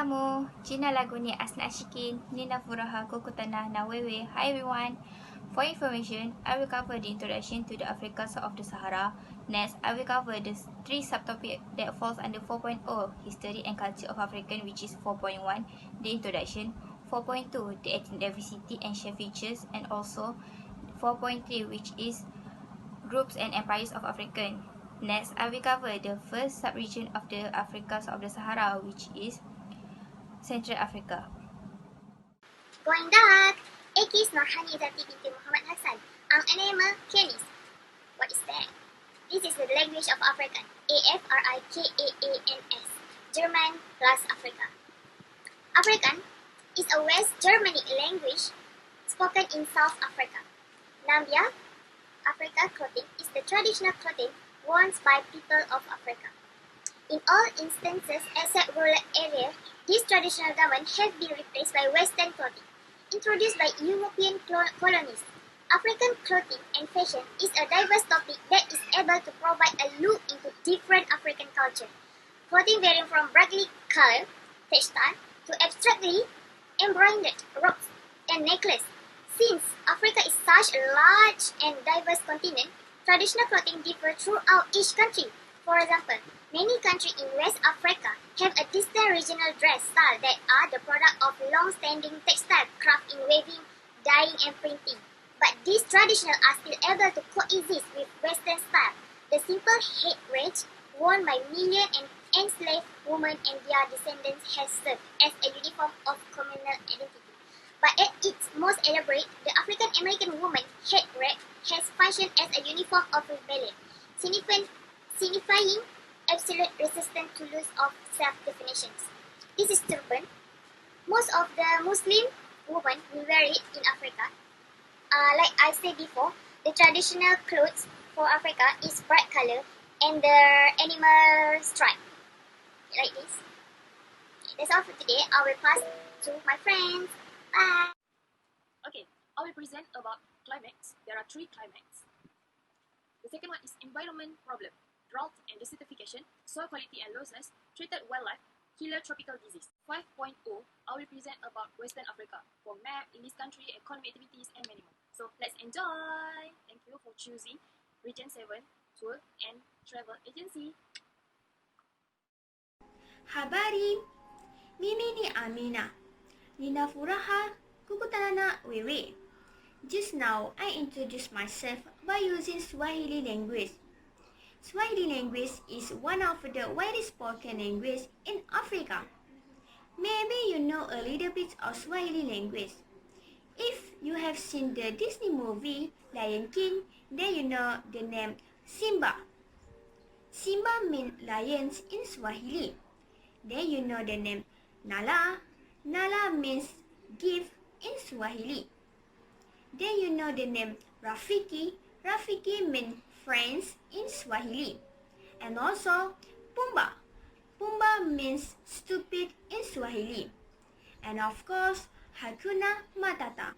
kamu, Jina lagu ni Asna Asyikin, Nina Furaha Kokutana na Wewe. Hi everyone. For information, I will cover the introduction to the Africa south of the Sahara. Next, I will cover the three subtopics that falls under 4.0, History and Culture of African, which is 4.1, the introduction, 4.2, the ethnic diversity and shared features, and also 4.3, which is groups and empires of African. Next, I will cover the first sub-region of the Africa south of the Sahara, which is Central Africa. Going back, ek is Norhani Izzati binti Mohd Hassan. Ang enema Kenis. What is that? This is the language of African. Afrikaans. German plus Africa. African is a West Germanic language spoken in South Africa. Nambia, Africa clothing is the traditional clothing worn by people of Africa. In all instances except rural areas, these traditional garments have been replaced by Western clothing, introduced by European colonists. African clothing and fashion is a diverse topic that is able to provide a look into different African culture. Clothing varying from brightly colored textile to abstractly embroidered robes and necklaces. Since Africa is such a large and diverse continent, traditional clothing differs throughout each country. For example, many countries in West Africa have a distinct regional dress style that are the product of long-standing textile craft in weaving, dyeing, and printing. But these traditions are still able to coexist with Western style. The simple head wreath worn by millions of enslaved women and their descendants has served as a uniform of communal identity. But at its most elaborate, the African-American woman head wreath has functioned as a uniform of rebellion, signifying absolute resistance to loss of self-definitions. This is turban. Most of the Muslim women will wear it in Africa. Like I said before, the traditional clothes for Africa is bright color and the animal stripe, like this. That's all for today. I will pass to my friends. Bye. Okay, I will present about climates. There are three climates. The second one is environment problem. Drought and desertification, soil quality and losses, treated wildlife, killer tropical disease. 5.0, I will present about Western Africa, for map, in this country, economic activities, and many more. So let's enjoy! Thank you for choosing Region 7 Tour and Travel Agency. Habari, mimi ni Aminah. Nina furaha kukutana na wewe. Just now, I introduced myself by using Swahili language. Swahili language is one of the widely spoken languages in Africa. Maybe you know a little bit of Swahili language. If you have seen the Disney movie Lion King, then you know the name Simba. Simba means lions in Swahili. Then you know the name Nala. Nala means gift in Swahili. Then you know the name Rafiki. Rafiki means friends in Swahili. And also Pumba. Pumba means stupid in Swahili. And of course, Hakuna Matata.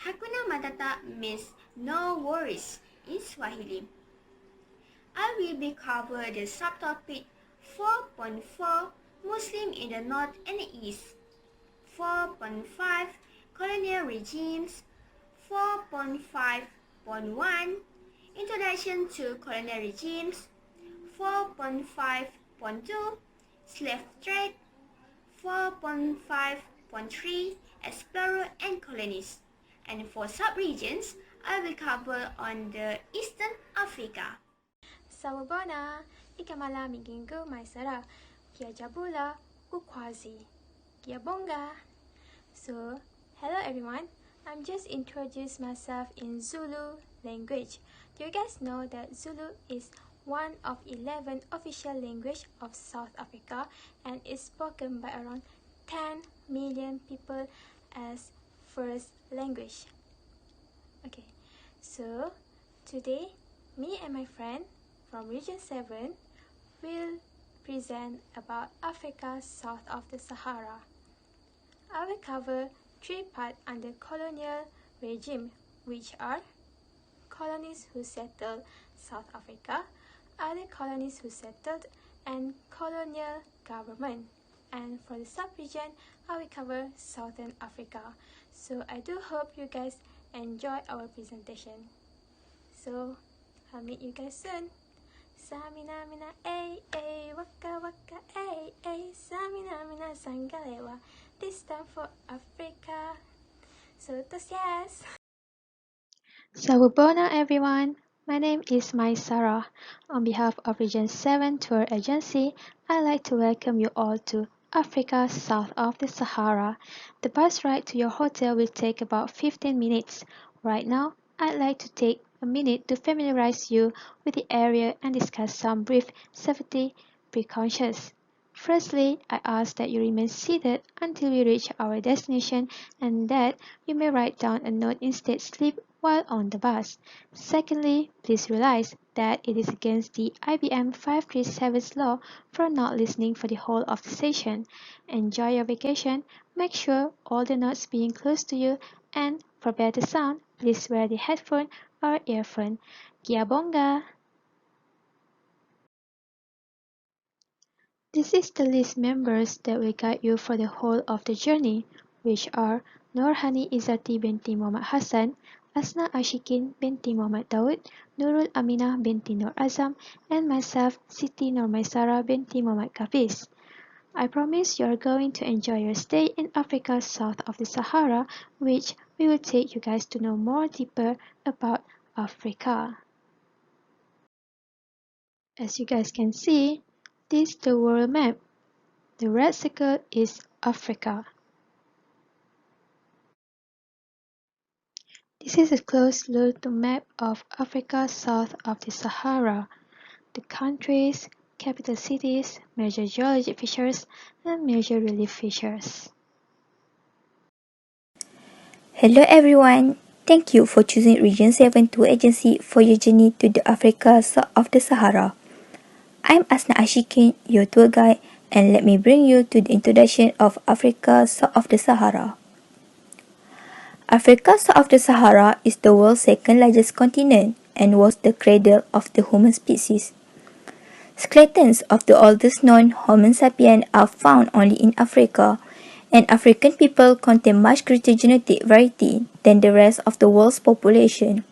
Hakuna Matata means no worries in Swahili. I will be cover the subtopic 4.4 Muslim in the North and East, 4.5 Colonial Regimes, 4.5.1 Introduction to Colonial Regimes, 4.5.2 Slave Trade, 4.5.3 Explorer and Colonists, and for sub-regions, I will cover on the Eastern Africa. Sawubona, ikamala migingo maisara, kia jabula, ukwazi, kia bonga. So, hello everyone, I'm just introduce myself in Zulu language. Do you guys know that Zulu is one of 11 official languages of South Africa and is spoken by around 10 million people as first language. Okay, so today me and my friend from Region 7 will present about Africa south of the Sahara. I will cover three parts under colonial regime, which are colonies who settled South Africa, other colonies who settled, and colonial government. and for the sub-region, I will cover Southern Africa. So I do hope you guys enjoy our presentation. So I'll meet you guys soon. Samina mina waka waka Samina mina sangalewa. This time for Africa. So tos yes. Sawubona everyone, my name is Sarah. On behalf of Region 7 Tour Agency, I'd like to welcome you all to Africa south of the Sahara. The bus ride to your hotel will take about 15 minutes. Right now, I'd like to take a minute to familiarize you with the area and discuss some brief safety precautions. Firstly, I ask that you remain seated until we reach our destination and that you may write down a note instead sleep while on the bus. Secondly, please realize that it is against the IBM 537's law for not listening for the whole of the session. Enjoy your vacation, make sure all the notes being close to you, and for better sound, please wear the headphone or earphone. Giabonga! This is the list members that will guide you for the whole of the journey, which are Norhani Izzati binti Mohd Hassan, Asna Asyikin binti Mohd Daud, Nurul Aminah binti Nur Azam, and myself, Siti Nurmaisarah binti Mohd Khapidz. I promise you are going to enjoy your stay in Africa south of the Sahara, which we will take you guys to know more deeper about Africa. As you guys can see, this is the world map. The red circle is Africa. This is a close look to map of Africa south of the Sahara. The countries, capital cities, major geologic features, and major relief features. Hello everyone. Thank you for choosing Region 7 Tour Agency for your journey to the Africa south of the Sahara. I'm Asna Asyikin, your tour guide, and let me bring you to the introduction of Africa south of the Sahara. Africa south of the Sahara is the world's second largest continent and was the cradle of the human species. Skeletons of the oldest known Homo sapiens are found only in Africa, and African people contain much greater genetic variety than the rest of the world's population.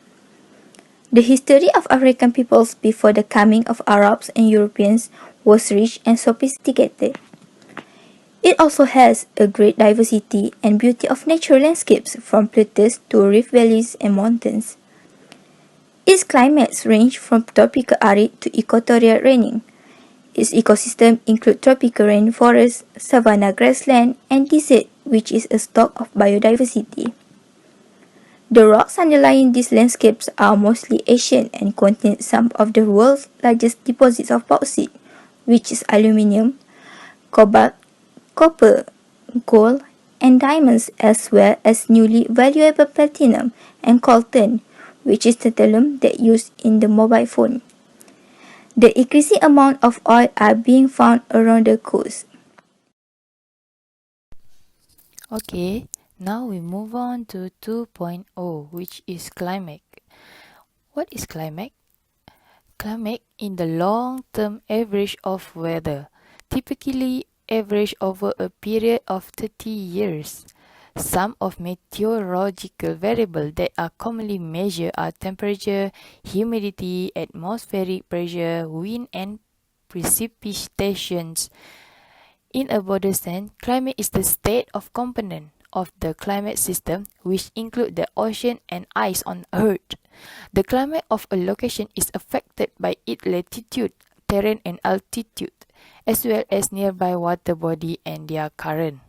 The history of African peoples before the coming of Arabs and Europeans was rich and sophisticated. It also has a great diversity and beauty of natural landscapes from plateaus to rift valleys and mountains. Its climates range from tropical arid to equatorial raining. Its ecosystem include tropical rainforest, savanna grassland, and desert, which is a stock of biodiversity. The rocks underlying these landscapes are mostly ancient and contain some of the world's largest deposits of bauxite, which is aluminium, cobalt, copper, gold, and diamonds, as well as newly valuable platinum and coltan, which is tantalum that used in the mobile phone. The increasing amount of oil are being found around the coast. Okay, now we move on to 2.0, which is climate. What is climate? Climate in the long-term average of weather, typically average over a period of 30 years. Some of meteorological variables that are commonly measured are temperature, humidity, atmospheric pressure, wind, and precipitations. In a broader sense, climate is the state of component of the climate system, which include the ocean and ice on Earth. The climate of a location is affected by its latitude, terrain, and altitude, as well as nearby water body and their current.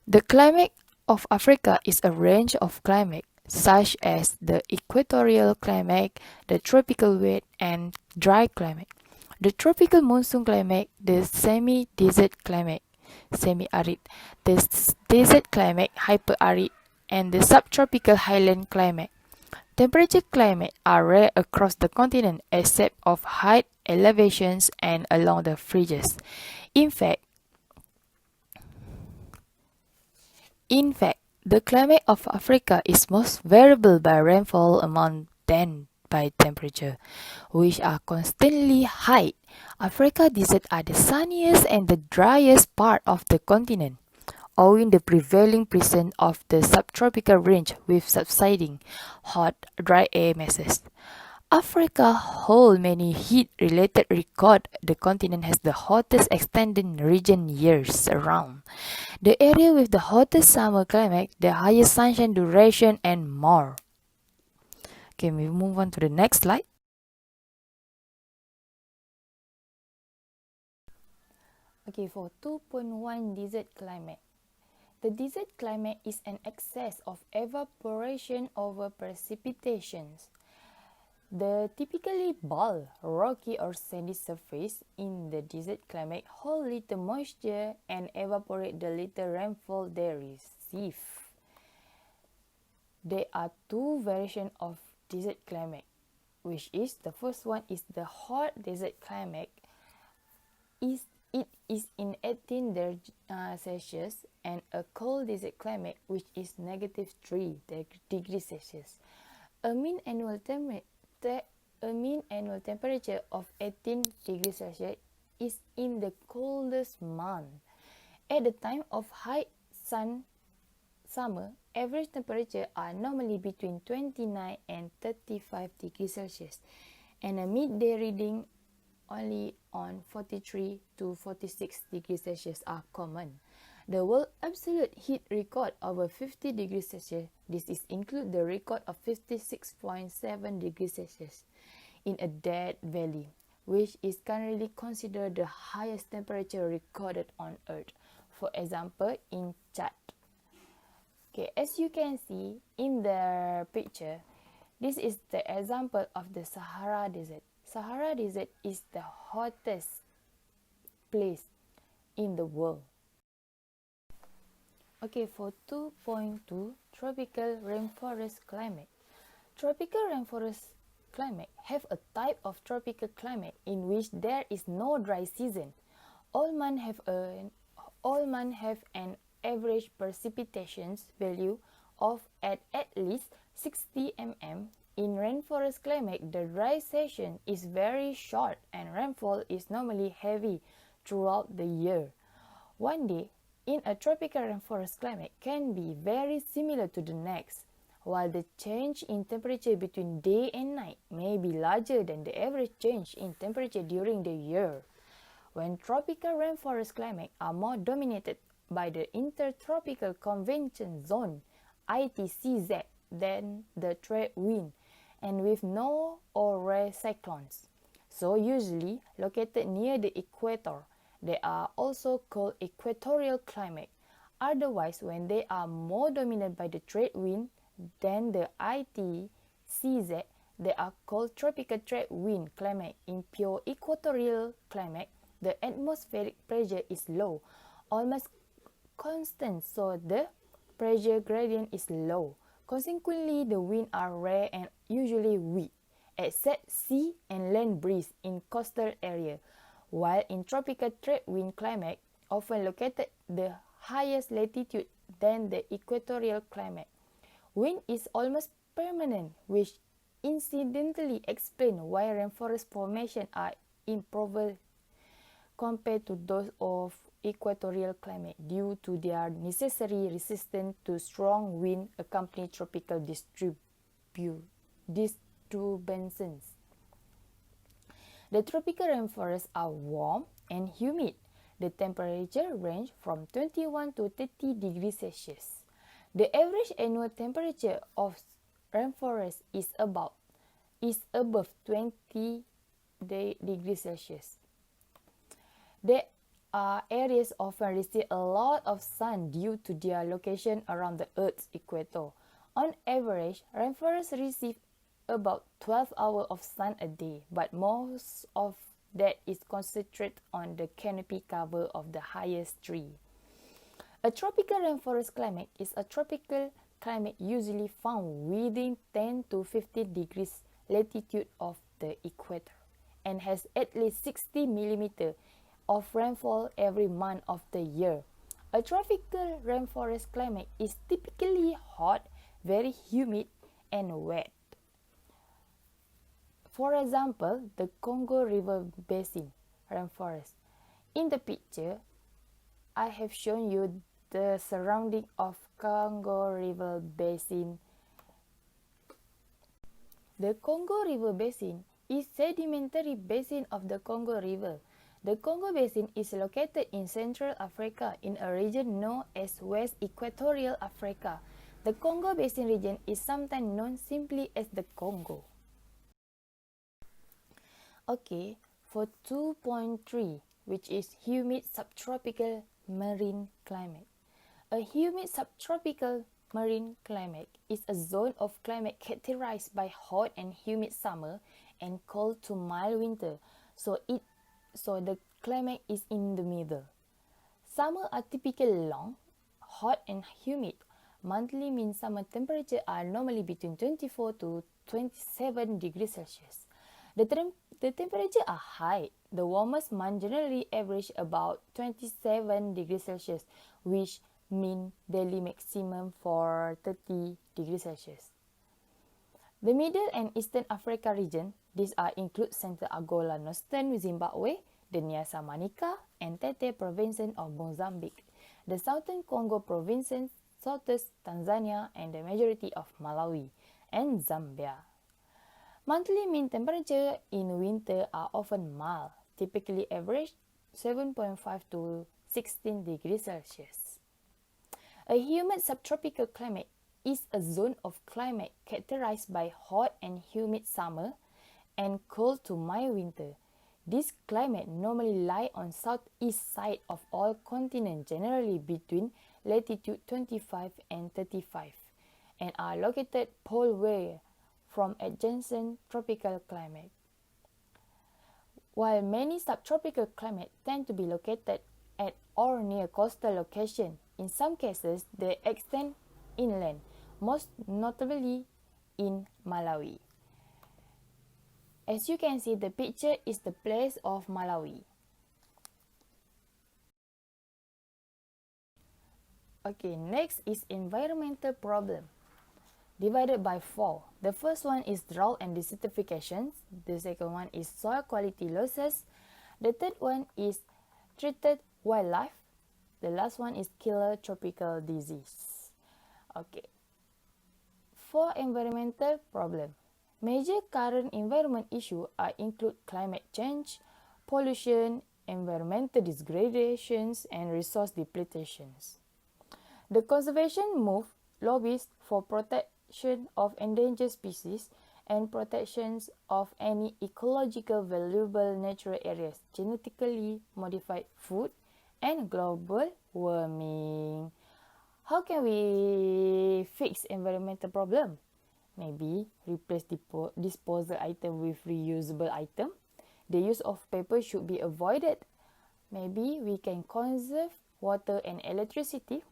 The climate of Africa is a range of climate, such as the equatorial climate, the tropical wet and dry climate, the tropical monsoon climate, the semi-desert climate, semi-arid, the desert climate, hyper-arid, and the subtropical highland climate. Temperature climate are rare across the continent except of high elevations and along the fringes. In fact, the climate of Africa is most variable by rainfall amount than by temperature, which are constantly high. Africa desert are the sunniest and the driest part of the continent, owing the prevailing presence of the subtropical range with subsiding hot, dry air masses. Africa holds many heat-related records. The continent has the hottest extended region years around, the area with the hottest summer climate, the highest sunshine duration, and more. Okay, we move on to the next slide. Okay, for 2.1 desert climate. The desert climate is an excess of evaporation over precipitations. The typically bald, rocky or sandy surface in the desert climate hold little moisture and evaporate the little rainfall they receive. There are two variations of desert climate, which is the first one is the hot desert climate. It is in 18 Celsius, and a cold desert climate which is -3 degrees Celsius. A mean annual temperature of 18 degrees Celsius is in the coldest month. At the time of high summer, average temperature are normally between 29 and 35 degrees Celsius, and a midday reading only on 43 to 46 degrees Celsius are common. The world absolute heat record over 50 degrees Celsius. This is include the record of 56.7 degrees Celsius in a Death Valley, which is currently considered the highest temperature recorded on Earth. For example, in Chad. Okay, as you can see in the picture, this is the example of the Sahara Desert. Sahara Desert is the hottest place in the world. Okay, for 2.2, tropical rainforest climate. Tropical rainforest climate have a type of tropical climate in which there is no dry season. All months have an average precipitation value of at least 60 mm. In rainforest climate, the dry season is very short and rainfall is normally heavy throughout the year. One day in a tropical rainforest climate can be very similar to the next, while the change in temperature between day and night may be larger than the average change in temperature during the year. When tropical rainforest climates are more dominated by the intertropical convection zone (ITCZ) than the trade wind, and with no or rare cyclones, so usually located near the equator. They are also called equatorial climate. Otherwise, when they are more dominated by the trade wind than the ITCZ, they are called tropical trade wind climate. In pure equatorial climate, the atmospheric pressure is low, almost constant, so the pressure gradient is low. Consequently, the winds are rare and usually weak, except sea and land breeze in coastal area, while in tropical trade wind climate, often located the highest latitude than the equatorial climate. Wind is almost permanent, which incidentally explains why rainforest formations are improbable compared to those of equatorial climate due to their necessary resistance to strong wind accompanying tropical disturbances. The tropical rainforests are warm and humid. The temperature range from 21 to 30 degrees Celsius. The average annual temperature of rainforest is above 20 degrees Celsius. There are areas often receive a lot of sun due to their location around the Earth's equator. On average, rainforests receive about 12 hours of sun a day, but most of that is concentrated on the canopy cover of the highest tree. A tropical rainforest climate is a tropical climate usually found within 10 to 15 degrees latitude of the equator and has at least 60 mm of rainfall every month of the year. A tropical rainforest climate is typically hot, very humid, and wet. For example, the Congo River Basin rainforest. In the picture, I have shown you the surrounding of Congo River Basin. The Congo River Basin is sedimentary basin of the Congo River. The Congo Basin is located in Central Africa in a region known as West Equatorial Africa. The Congo Basin region is sometimes known simply as the Congo. Okay, for 2.3, which is humid subtropical marine climate. A humid subtropical marine climate is a zone of climate characterized by hot and humid summer and cold to mild winter. So the climate is in the middle. Summer are typically long, hot and humid. Monthly mean summer temperature are normally between 24 to 27 degrees Celsius. The temperature are high. The warmest month generally average about 27 degrees Celsius, which mean daily maximum for 30 degrees Celsius. The Middle and Eastern Africa region, these are include Central Angola, Northern Zimbabwe, the Nyasa Manica and Tete provinces of Mozambique, the Southern Congo provinces, Southeast Tanzania, and the majority of Malawi and Zambia. Monthly mean temperature in winter are often mild, typically average 7.5 to 16 degrees Celsius. A humid subtropical climate is a zone of climate characterized by hot and humid summer and cold to mild winter. This climate normally lie on southeast side of all continents, generally between latitude 25 and 35, and are located poleway from adjacent tropical climate. While many subtropical climates tend to be located at or near coastal location, in some cases they extend inland, most notably in Malawi. As you can see, the picture is the place of Malawi. Okay, next is environmental problem, divided by 4. The first one is drought and desertification. The second one is soil quality losses. The third one is treated wildlife. The last one is killer tropical disease. Okay. For environmental problem, major current environment issues include climate change, pollution, environmental degradations, and resource depletions. The conservation move lobbies for protection of endangered species and protections of any ecological valuable natural areas, genetically modified food, and global warming. How can we fix environmental problem? Maybe replace disposal item with reusable item. The use of paper should be avoided. Maybe we can conserve water and electricity,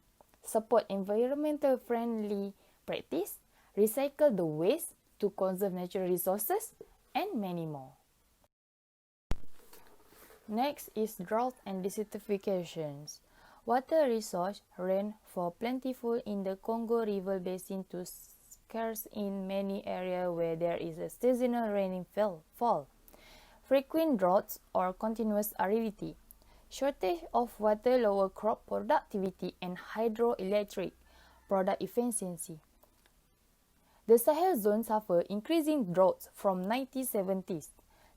support environmental friendly practice, recycle the waste to conserve natural resources, and many more. Next is drought and desertifications. Water resource rainfall plentiful in the Congo River Basin to scarce in many areas where there is a seasonal rainfall. Frequent droughts or continuous aridity. Shortage of water lower crop productivity and hydroelectric product efficiency. The Sahel zone suffered increasing droughts from 1970s,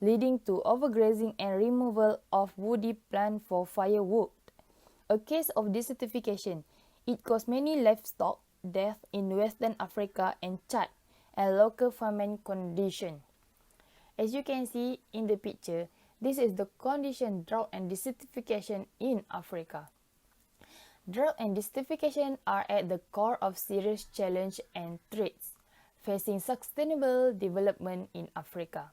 leading to overgrazing and removal of woody plant for firewood. A case of desertification, it caused many livestock deaths in Western Africa and Chad, and local famine condition. As you can see in the picture, this is the condition drought and desertification in Africa. Drought and desertification are at the core of serious challenge and threats facing sustainable development in Africa.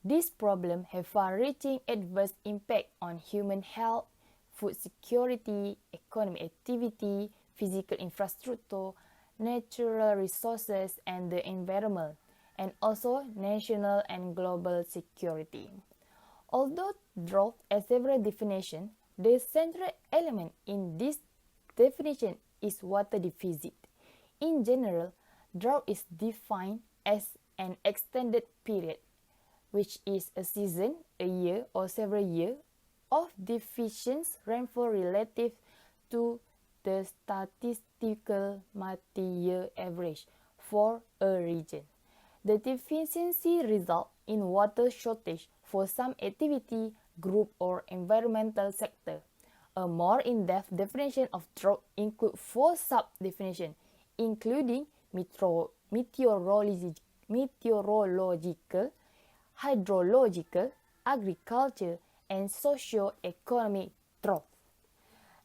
These problems have far-reaching adverse impact on human health, food security, economic activity, physical infrastructure, natural resources, and the environment, and also national and global security. Although drought has several definitions, the central element in this definition is water deficit. In general, drought is defined as an extended period which is a season, a year, or several years of deficient rainfall relative to the statistical multi-year average for a region. The deficiency results in water shortage for some activity, group, or environmental sector. A more in-depth definition of drought includes 4 sub-definitions, including meteorological, hydrological, agriculture, and socio-economic drought.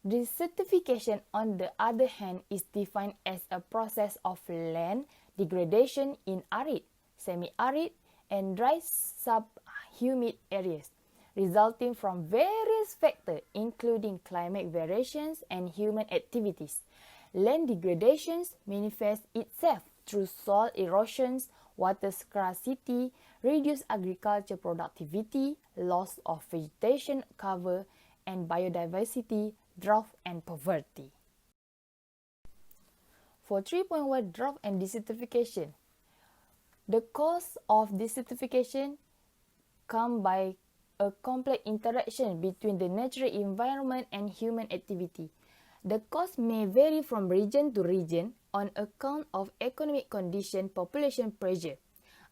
Desertification, on the other hand, is defined as a process of land degradation in arid, semi-arid, and dry subhumid areas, resulting from various factors including climate variations and human activities. Land degradation manifests itself through soil erosions, water scarcity, reduced agriculture productivity, loss of vegetation cover and biodiversity, drought and poverty. For 3.1 drought and desertification, the cause of desertification come by a complex interaction between the natural environment and human activity. The cause may vary from region to region on account of economic condition, population pressure,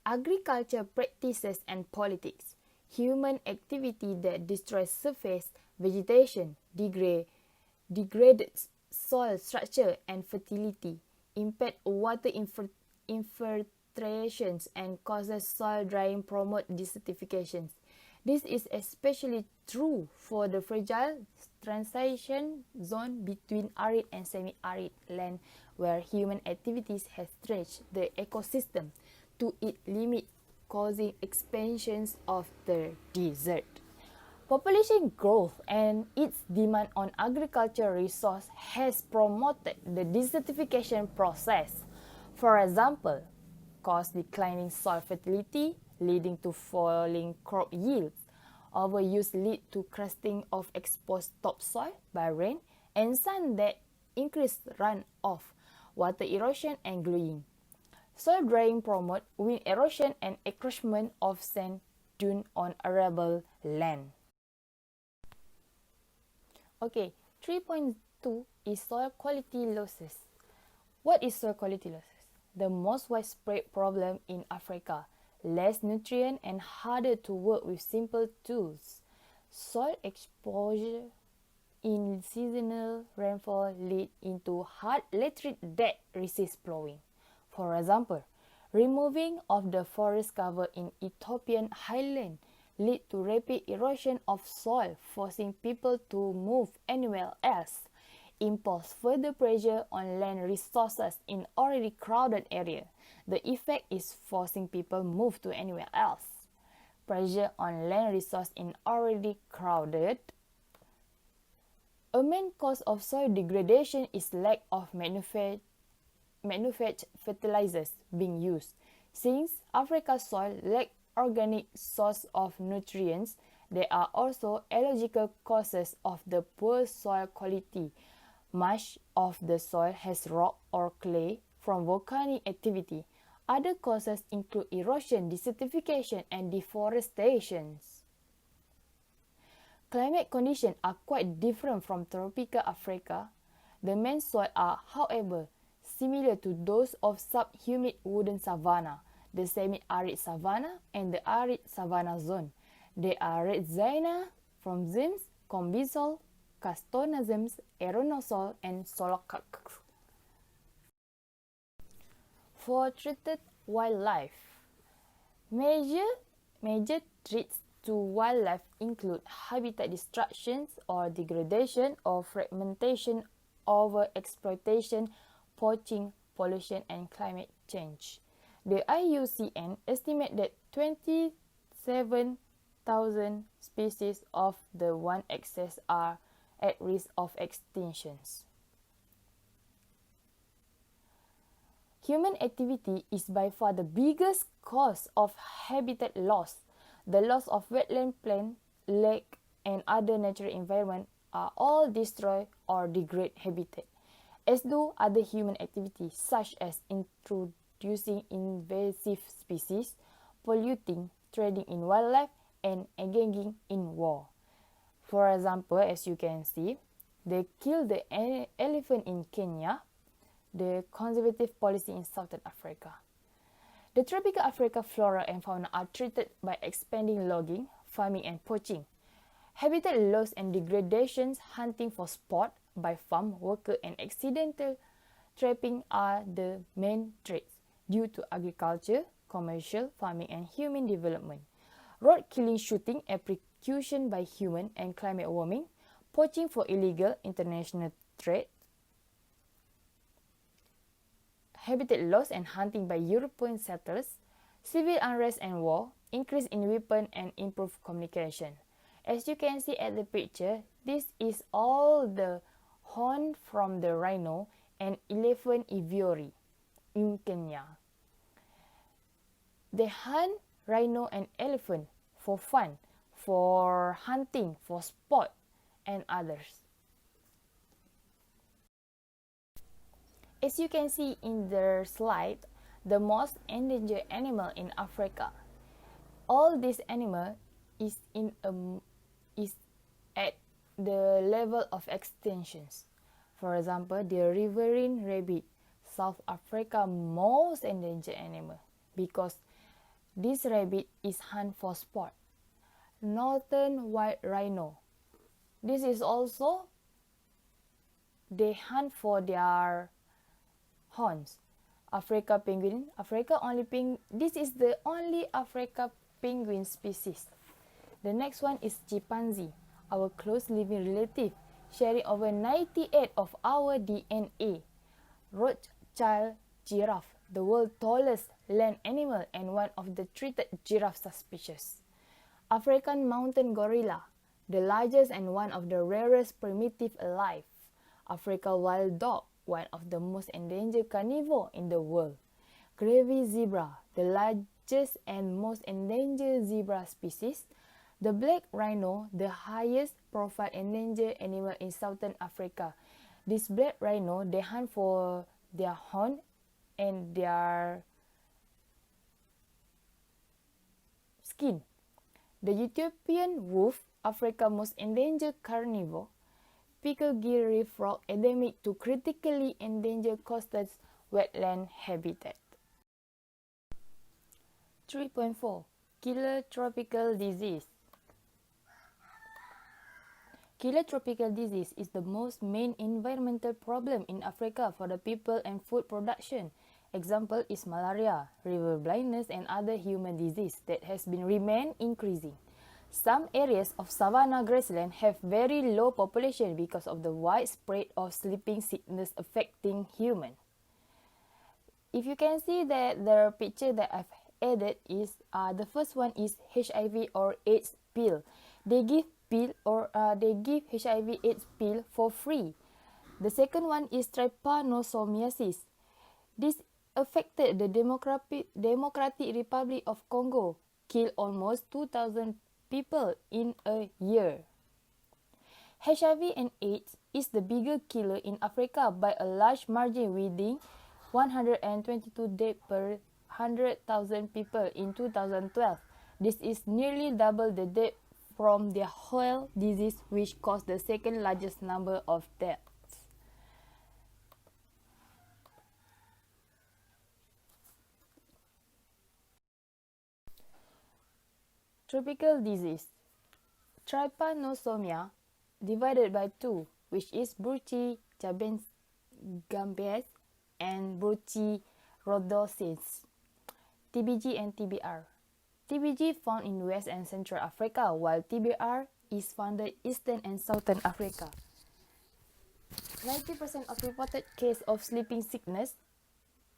agriculture practices and politics, human activity that destroys surface vegetation, degraded soil structure and fertility, impact water infiltrations and causes soil drying, promote desertifications. This is especially true for the fragile transition zone between arid and semi-arid land where human activities have stretched the ecosystem to its limit, causing expansions of the desert. Population growth and its demand on agricultural resource has promoted the desertification process. For example, caused declining soil fertility, leading to falling crop yields. Overuse lead to crusting of exposed topsoil by rain and sun that increase runoff, water erosion and gluing. Soil drying promote wind erosion and encroachment of sand dune on arable land. Okay, 3.2 is soil quality losses. What is soil quality losses? The most widespread problem in Africa. Less nutrient and harder to work with simple tools. Soil exposure in seasonal rainfall lead into hard laterite that resist plowing. For example, removing of the forest cover in Ethiopian highland lead to rapid erosion of soil, forcing people to move anywhere else. Impose further pressure on land resources in already crowded area. The effect is forcing people move to anywhere else. Pressure on land resource in already crowded. A main cause of soil degradation is lack of manufactured fertilizers being used. Since Africa's soil lack organic source of nutrients, there are also ecological causes of the poor soil quality. Much of the soil has rock or clay from volcanic activity. Other causes include erosion, desertification, and deforestation. Climate conditions are quite different from tropical Africa. The main soils are, however, similar to those of subhumid wooded savanna, the semi-arid savanna, and the arid savanna zone. They are rhyzina, phormism, combisol, castonisms, aeronosol, and solocax. For treated wildlife, major threats to wildlife include habitat destruction or degradation or fragmentation, overexploitation, poaching, pollution, and climate change. The IUCN estimates that 27,000 species of the one axis are at risk of extinctions. Human activity is by far the biggest cause of habitat loss. The loss of wetland, plant, lake, and other natural environment are all destroy or degrade habitat, as do other human activities such as introducing invasive species, polluting, trading in wildlife, and engaging in war. For example, as you can see, they killed the elephant in Kenya, the conservative policy in Southern Africa. The tropical Africa flora and fauna are threatened by expanding logging, farming and poaching. Habitat loss and degradations, hunting for sport by farm worker and accidental trapping are the main threats due to agriculture, commercial farming and human development. Road killing, shooting, execution by human and climate warming, poaching for illegal international trade, habitat loss and hunting by European settlers, civil unrest and war, increase in weapon and improved communication. As you can see at the picture, this is all the horn from the rhino and elephant ivory in Kenya. They hunt rhino and elephant for fun, for hunting, for sport, and others. As you can see in the slide, the most endangered animal in Africa. All these animals is at the level of extinctions. For example, the riverine rabbit, South Africa most endangered animal because this rabbit is hunt for sport. Northern white rhino. This is also they hunt for their horns. Africa penguin. This is the only Africa penguin species. The next one is chimpanzee, our close living relative, sharing over 98% of our DNA. Rothschild giraffe, the world's tallest land animal and one of the treated giraffe species. African mountain gorilla, the largest and one of the rarest primitive alive. African wild dog, one of the most endangered carnivore in the world. Gravy zebra, the largest and most endangered zebra species. The black rhino, the highest profile endangered animal in Southern Africa. This black rhino, they hunt for their horn and their skin. The Ethiopian wolf, Africa's most endangered carnivore. Peacock-gill reef frog, endemic to critically endangered coastal wetland habitat. 3.4 Killer tropical disease. Killer tropical disease is the most main environmental problem in Africa for the people and food production. Example is malaria, river blindness and other human disease that has been remain increasing. Some areas of savanna grassland have very low population because of the widespread of sleeping sickness affecting human. If you can see that the picture that I've added is the first one is HIV or AIDS pill. They give HIV AIDS pill for free. The second one is trypanosomiasis. This affected the Democratic Republic of Congo, killed almost 2,000 people in a year. HIV and AIDS is the bigger killer in Africa by a large margin, with 122 deaths per 100,000 people in 2012. This is nearly double the death from the whole disease, which caused the second largest number of deaths. Tropical disease. Trypanosomia divided by two, which is Burkitt's and Burkitt's TBG and TBR. TBG found in West and Central Africa, while TBR is found in Eastern and Southern Africa. 90% of reported cases of sleeping sickness,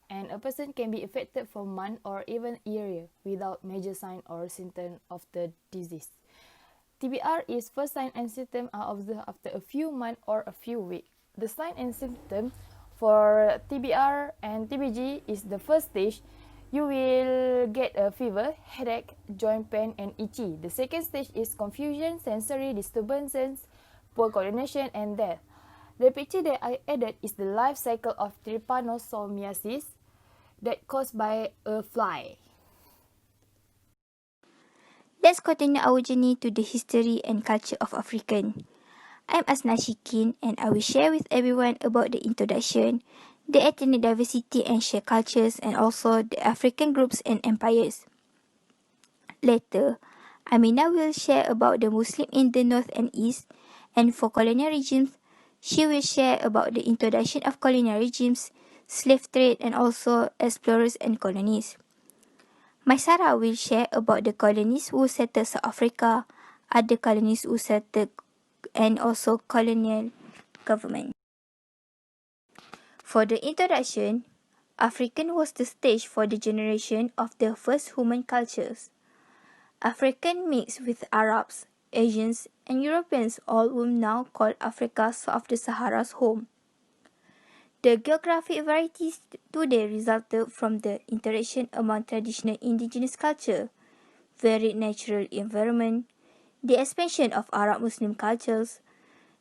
and a person can be affected for months or even years without major sign or symptom of the disease. TBR is first sign and symptom are observed after a few months or a few weeks. The sign and symptom for TBR and TBG is the first stage. You will get a fever, headache, joint pain and itchy. The second stage is confusion, sensory disturbances, poor coordination and death. The picture that I added is the life cycle of trypanosomiasis that caused by a fly. Let's continue our journey to the history and culture of African. I'm Asna Asyikin and I will share with everyone about the introduction, the ethnic diversity and shared cultures, and also the African groups and empires. Later, Aminah will share about the Muslim in the north and east, and for colonial regimes, she will share about the introduction of colonial regimes, slave trade, and also explorers and colonies. Maisarah will share about the colonies who settled South Africa, other colonies who settled, and also colonial government. For the introduction, African was the stage for the generation of the first human cultures. African mixed with Arabs, Asians, and Europeans, all whom now call Africa south of the Sahara's home. The geographic varieties today resulted from the interaction among traditional indigenous culture, varied natural environment, the expansion of Arab Muslim cultures,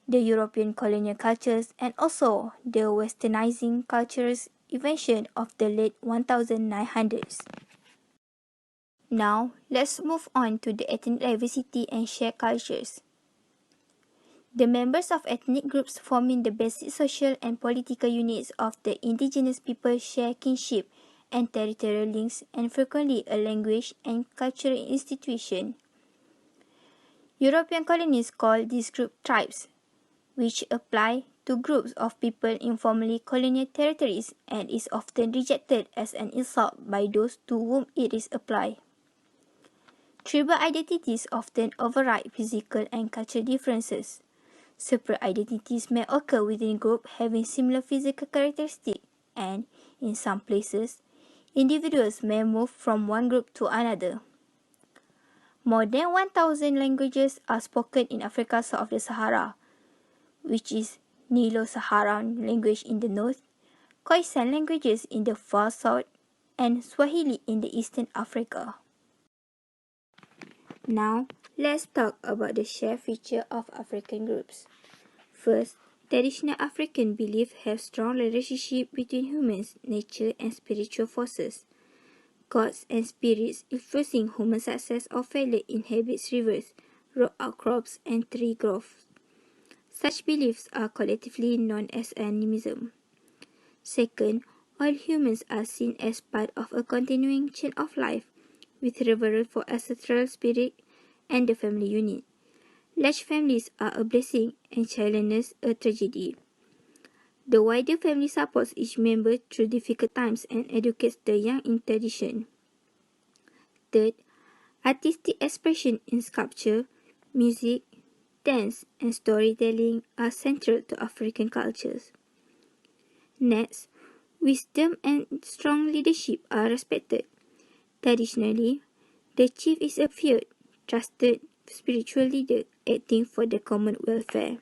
the European colonial cultures, and also the westernizing cultures invention of the late 1900s. Now, let's move on to the ethnic diversity and shared cultures. The members of ethnic groups forming the basic social and political units of the indigenous people share kinship and territorial links and frequently a language and cultural institution. European colonies call these groups tribes, which apply to groups of people in formerly colonial territories and is often rejected as an insult by those to whom it is applied. Tribal identities often override physical and cultural differences. Separate identities may occur within groups having similar physical characteristics, and, in some places, individuals may move from one group to another. More than 1,000 languages are spoken in Africa south of the Sahara, which is Nilo-Saharan language in the north, Khoisan languages in the far south, and Swahili in the eastern Africa. Now, let's talk about the shared feature of African groups. First, traditional African beliefs have strong relationship between humans, nature, and spiritual forces. Gods and spirits influencing human success or failure inhabit rivers, rock outcrops, and tree groves. Such beliefs are collectively known as animism. Second, all humans are seen as part of a continuing chain of life, with reverence for ancestral spirit and the family unit. Large families are a blessing and childlessness a tragedy. The wider family supports each member through difficult times and educates the young in tradition. Third, artistic expression in sculpture, music, dance, and storytelling are central to African cultures. Next, wisdom and strong leadership are respected. Traditionally, the chief is a feared, trusted spiritual leader acting for the common welfare.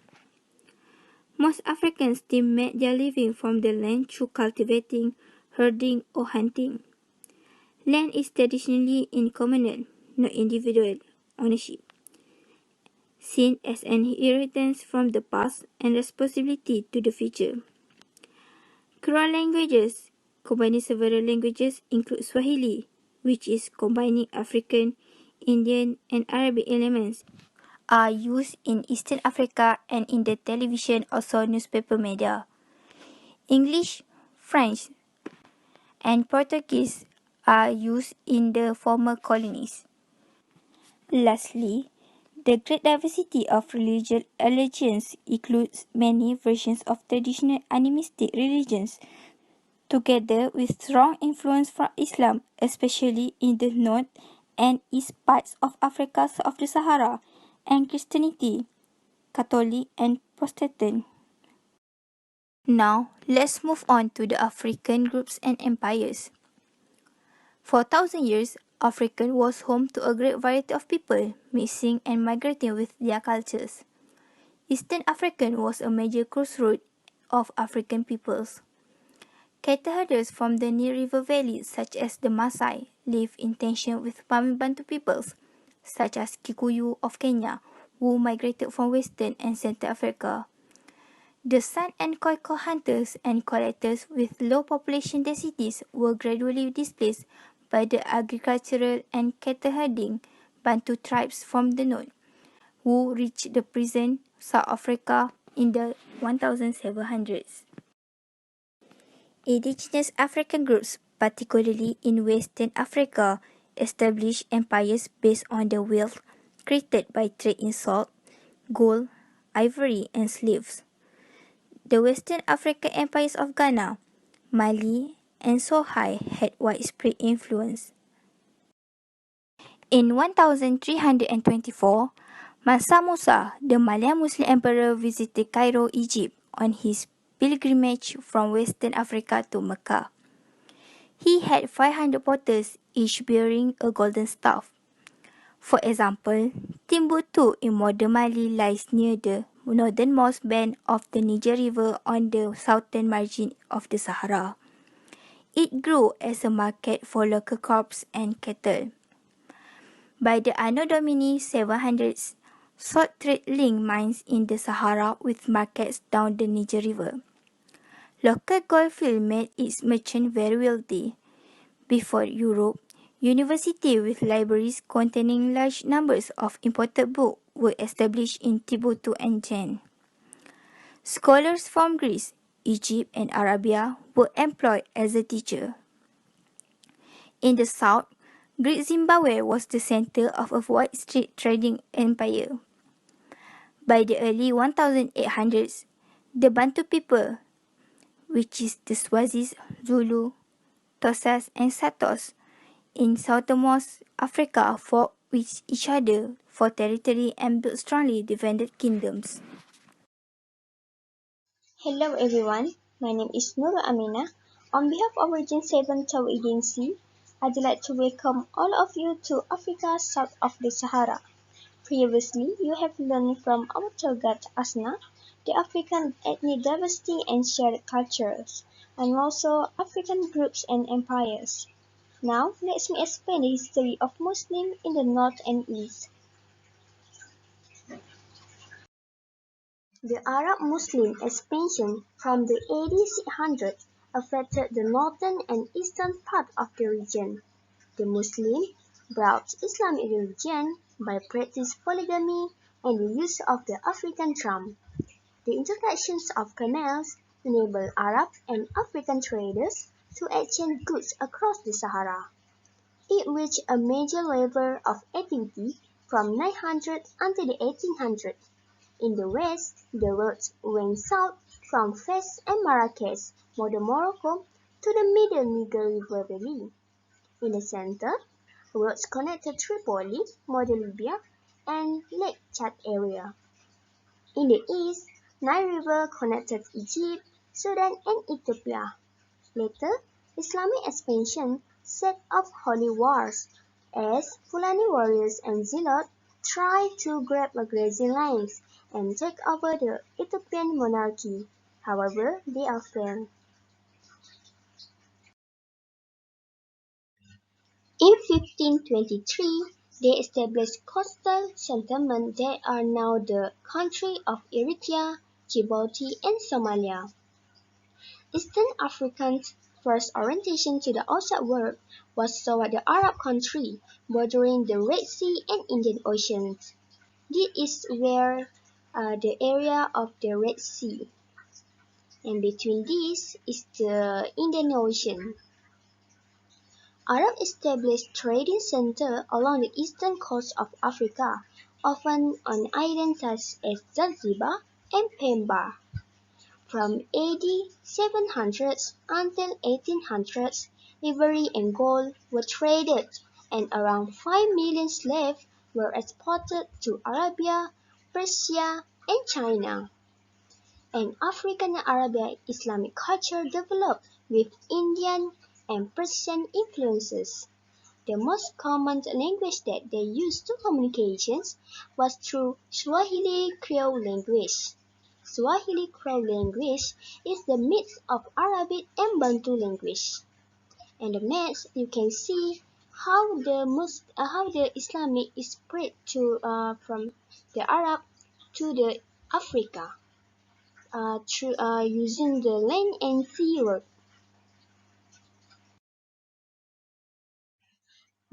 Most Africans still make their living from the land through cultivating, herding, or hunting. Land is traditionally in communal, not individual, ownership, seen as an inheritance from the past and responsibility to the future. Creole languages, combining several languages, include Swahili, which is combining African, Indian, and Arabic elements, are used in Eastern Africa and in the television, also newspaper media. English, French, and Portuguese are used in the former colonies. Lastly, the great diversity of religious allegiance includes many versions of traditional animistic religions, together with strong influence from Islam, especially in the north and east parts of Africa south of the Sahara, and Christianity, Catholic, and Protestant. Now, let's move on to the African groups and empires. For 1,000 years, Africa was home to a great variety of people, mixing and migrating with their cultures. Eastern Africa was a major crossroad of African peoples. Cattle herders from the near river valleys, such as the Maasai, live in tension with farming Bantu peoples, such as Kikuyu of Kenya, who migrated from Western and Central Africa. The San and Khoikhoi hunters and collectors with low population densities were gradually displaced by the agricultural and cattle herding Bantu tribes from the north, who reached the present South Africa in the 1700s. Indigenous African groups, particularly in Western Africa, established empires based on the wealth created by trade in salt, gold, ivory, and slaves. The Western African empires of Ghana, Mali, and Songhai had widespread influence. In 1324, Mansa Musa, the Malayan Muslim emperor, visited Cairo, Egypt on his pilgrimage from Western Africa to Mecca. He had 500 porters, each bearing a golden staff. For example, Timbuktu in modern Mali lies near the northernmost bend of the Niger River on the southern margin of the Sahara. It grew as a market for local crops and cattle. By the Anno Domini 700s, salt trade linked mines in the Sahara with markets down the Niger River. Local goldfield made its merchants very wealthy. Before Europe, universities with libraries containing large numbers of imported books were established in Timbuktu and Jen. Scholars from Greece, Egypt, and Arabia were employed as a teacher. In the south, Great Zimbabwe was the center of a widespread trading empire. By the early 1800s, the Bantu people, which is the Swazis, Zulu, Tosas, and Satos, in southernmost Africa fought with each other for territory and built strongly defended kingdoms. Hello everyone, my name is Nurul Aminah. On behalf of Region 7 Travel Agency, I'd like to welcome all of you to Africa south of the Sahara. Previously, you have learned from our tour guide Asna, the African ethnic diversity and shared cultures, and also African groups and empires. Now, let me explain the history of Muslims in the north and east. The Arab Muslim expansion from the AD 600 affected the northern and eastern part of the region. The Muslims brought Islamic religion by practice polygamy and the use of the African drum. The introductions of camels enabled Arab and African traders to exchange goods across the Sahara. It reached a major level of activity from 900 until the 1800s. In the west, the roads went south from Fez and Marrakech, modern Morocco, to the middle Niger River Valley. In the center, roads connected Tripoli, modern Libya, and Lake Chad area. In the east, Nile River connected Egypt, Sudan, and Ethiopia. Later, Islamic expansion set off holy wars, as Fulani warriors and zealots tried to grab grazing lands and take over the Ethiopian monarchy. However, they all failed. In 1523, they established coastal settlements that are now the country of Eritrea, Djibouti, and Somalia. Eastern Africa's first orientation to the outside world was toward the Arab country bordering the Red Sea and Indian Oceans. This is where the area of the Red Sea, and between these is the Indian Ocean. Arab established trading centers along the eastern coast of Africa, often on islands such as Zanzibar and Pemba. From AD 700 until 1800s, ivory and gold were traded, and around 5 million slaves were exported to Arabia, Persia, and China. And African and Arabian Islamic culture developed with Indian and Persian influences. The most common language that they used to communications was through Swahili Creole language. Swahili Creole language is the mix of Arabic and Bantu language. In the maps, you can see how the Islamic is spread to from the Arab to the Africa through using the land and sea road.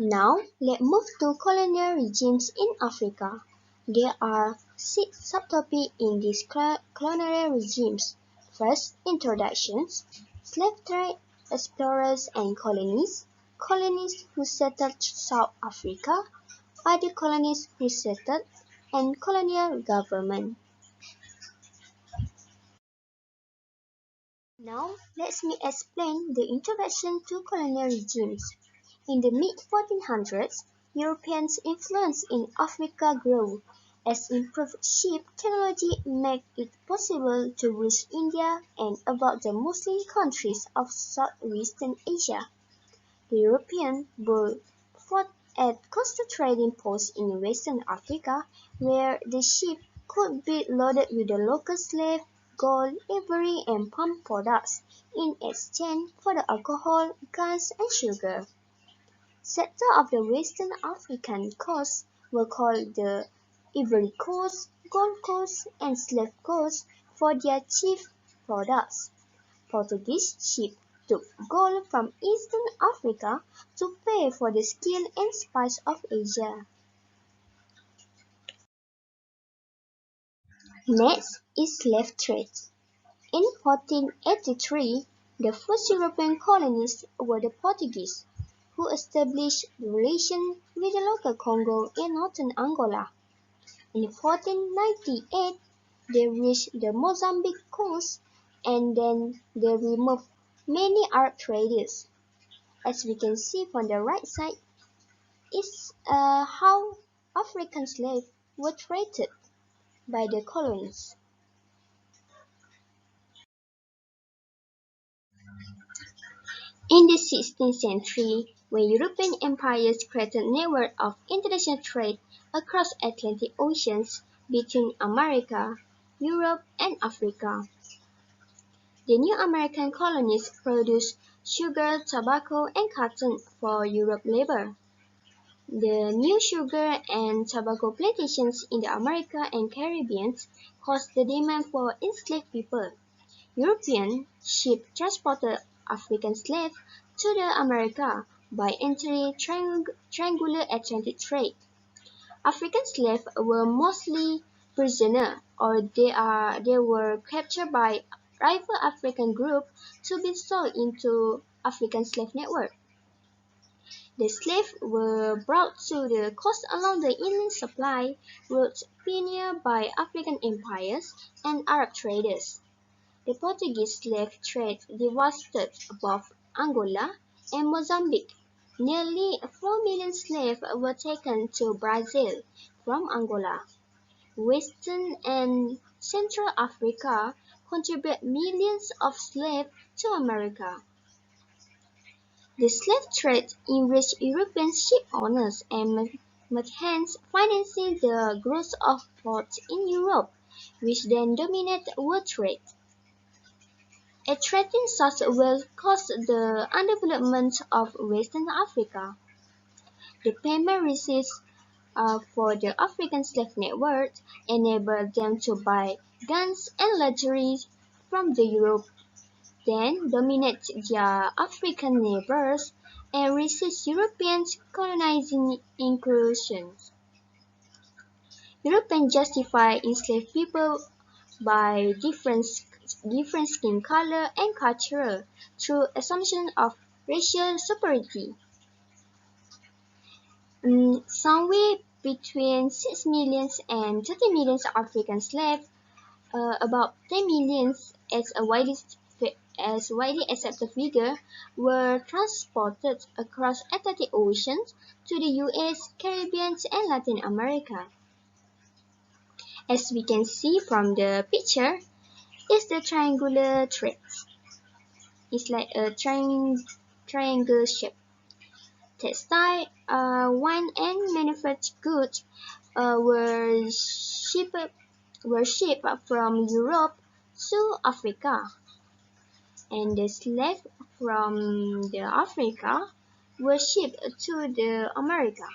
Now, let's move to colonial regimes in Africa. There are 6 subtopics in these colonial regimes. First, introductions, slave trade, explorers and colonies who settled South Africa, other colonies who settled, and colonial government. Now, let me explain the introduction to colonial regimes. In the mid-1400s, Europeans' influence in Africa grew, as improved ship technology made it possible to reach India and about the Muslim countries of southwestern Asia. The Europeans were fought at coastal trading posts in Western Africa, where the ship could be loaded with the local slave, gold, ivory, and palm products in exchange for the alcohol, guns, and sugar. Sectors of the Western African coast were called the Ivory Coast, Gold Coast, and Slave Coast for their chief products. Portuguese ships took gold from Eastern Africa to pay for the steel and spice of Asia. Next is slave trade. In 1483, the first European colonists were the Portuguese, who established relations with the local Congo in northern Angola. In 1498, they reached the Mozambique coast, and then they removed many Arab traders. As we can see from the right side, is how African slaves were treated by the colonies. In the 16th century, when European empires created a network of international trade across Atlantic oceans between America, Europe, and Africa, the new American colonies produced sugar, tobacco, and cotton for Europe labor. The new sugar and tobacco plantations in the Americas and Caribbean caused the demand for enslaved people. European ships transported African slaves to the Americas by entering triangular Atlantic trade. African slaves were mostly prisoners, or they were captured by rival African groups to be sold into African slave network. The slaves were brought to the coast along the inland supply routes pioneered by African empires and Arab traders. The Portuguese slave trade devastated both Angola and Mozambique. Nearly 4 million slaves were taken to Brazil from Angola. Western and Central Africa contributed millions of slaves to America. The slave trade enriched European ship owners and merchants, financing the growth of ports in Europe, which then dominated world trade. Attracting such wealth caused the undevelopment of Western Africa. The payment receipts for the African slave network enabled them to buy guns and luxury from the Europe, then dominate their African neighbors and resist European colonizing incursions. Europeans justified enslaved people by different skin color and culture through assumption of racial superiority. Somewhere between 6 million and 30 million African slaves, about 10 million as widely accepted figure, were transported across Atlantic Ocean to the US, Caribbean, and Latin America. As we can see from the picture, it's the triangular thread. It's like a triangle shape. Textile, wine, and manufactured goods were shipped from Europe to Africa, and the slaves from the Africa were shipped to the America.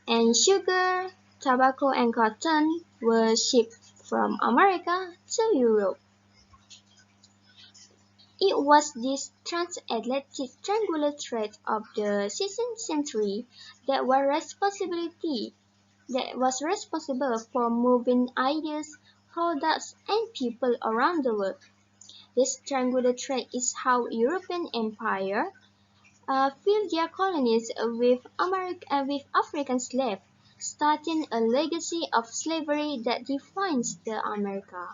And sugar, tobacco, and cotton were shipped from America to Europe. It was this transatlantic triangular trade of the 16th century that was responsible for moving ideas, products, and people around the world. This triangular trade is how European empire filled their colonies with African slaves, starting a legacy of slavery that defines the America.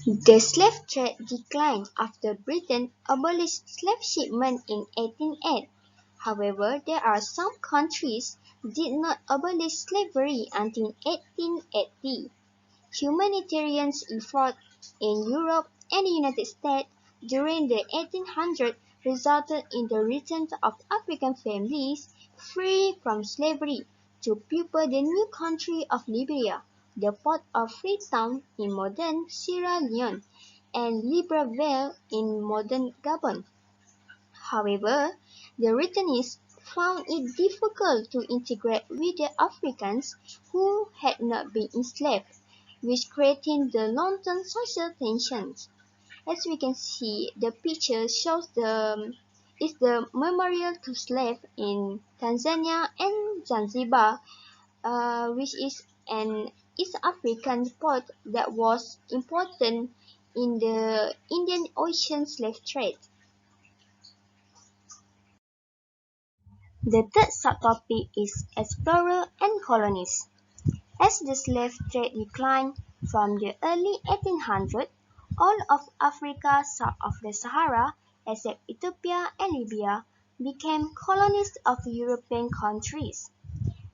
The slave trade declined after Britain abolished slave shipment in 1808. However, there are some countries did not abolish slavery until 1880. Humanitarian efforts in Europe and the United States during the 1800s resulted in the return of African families free from slavery to people the new country of Liberia, the port of Freetown in modern Sierra Leone, and Libreville in modern Gabon. However, the returnees found it difficult to integrate with the Africans who had not been enslaved, which created the long-term social tensions. As we can see, the picture shows the memorial to slaves in Tanzania and Zanzibar, which is an East African port that was important in the Indian Ocean slave trade. The third subtopic is explorer and colonists. As the slave trade declined from the early 1800s, all of Africa south of the Sahara, except Ethiopia and Libya, became colonies of European countries.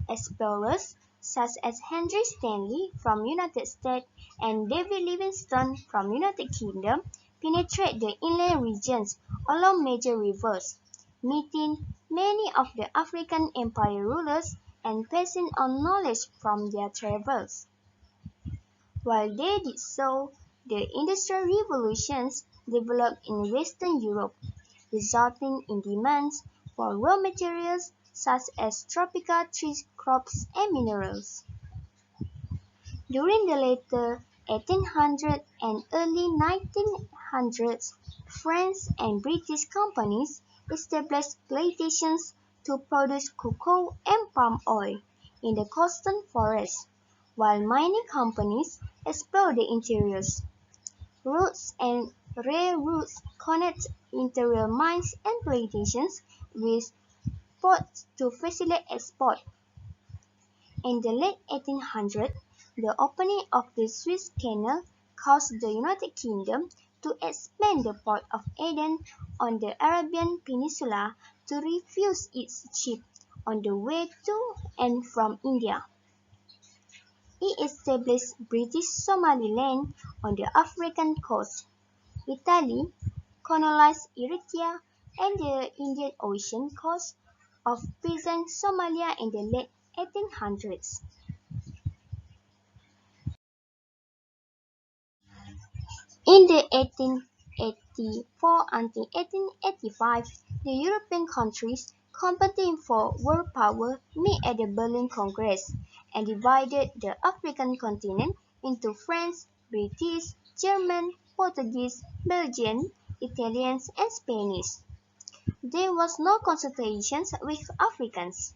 Explorers such as Henry Stanley from United States and David Livingstone from United Kingdom penetrated the inland regions along major rivers, meeting many of the African empire rulers and passing on knowledge from their travels. While they did so, the Industrial Revolutions developed in Western Europe, resulting in demands for raw materials such as tropical tree crops and minerals. During the later 1800s and early 1900s, French and British companies established plantations to produce cocoa and palm oil in the coastal forests, while mining companies explored the interiors. Roads and railroads connect interior mines and plantations with ports to facilitate export. In the late 1800s, the opening of the Suez Canal caused the United Kingdom to expand the port of Aden on the Arabian Peninsula to refuel its ships on the way to and from India. It established British Somaliland on the African coast. Italy colonized Eritrea and the Indian Ocean coast of present Somalia in the late 1800s. In the 1884 until 1885, the European countries competing for world power met at the Berlin Congress and divided the African continent into French, British, German, Portuguese, Belgian, Italian, and Spanish. There was no consultation with Africans.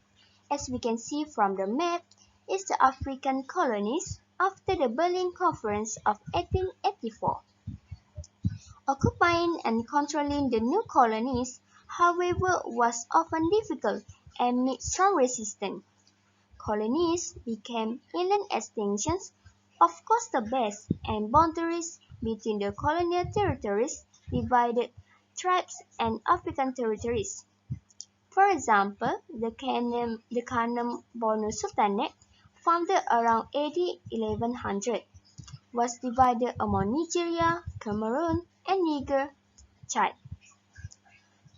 As we can see from the map, is the African colonies after the Berlin Conference of 1884. Occupying and controlling the new colonies, however, was often difficult and met strong resistance. Colonies became inland extensions of coastal bays, and boundaries between the colonial territories divided tribes and African territories. For example, the Kanem-Borno Sultanate, founded around AD 1100, was divided among Nigeria, Cameroon, and Niger, Chad.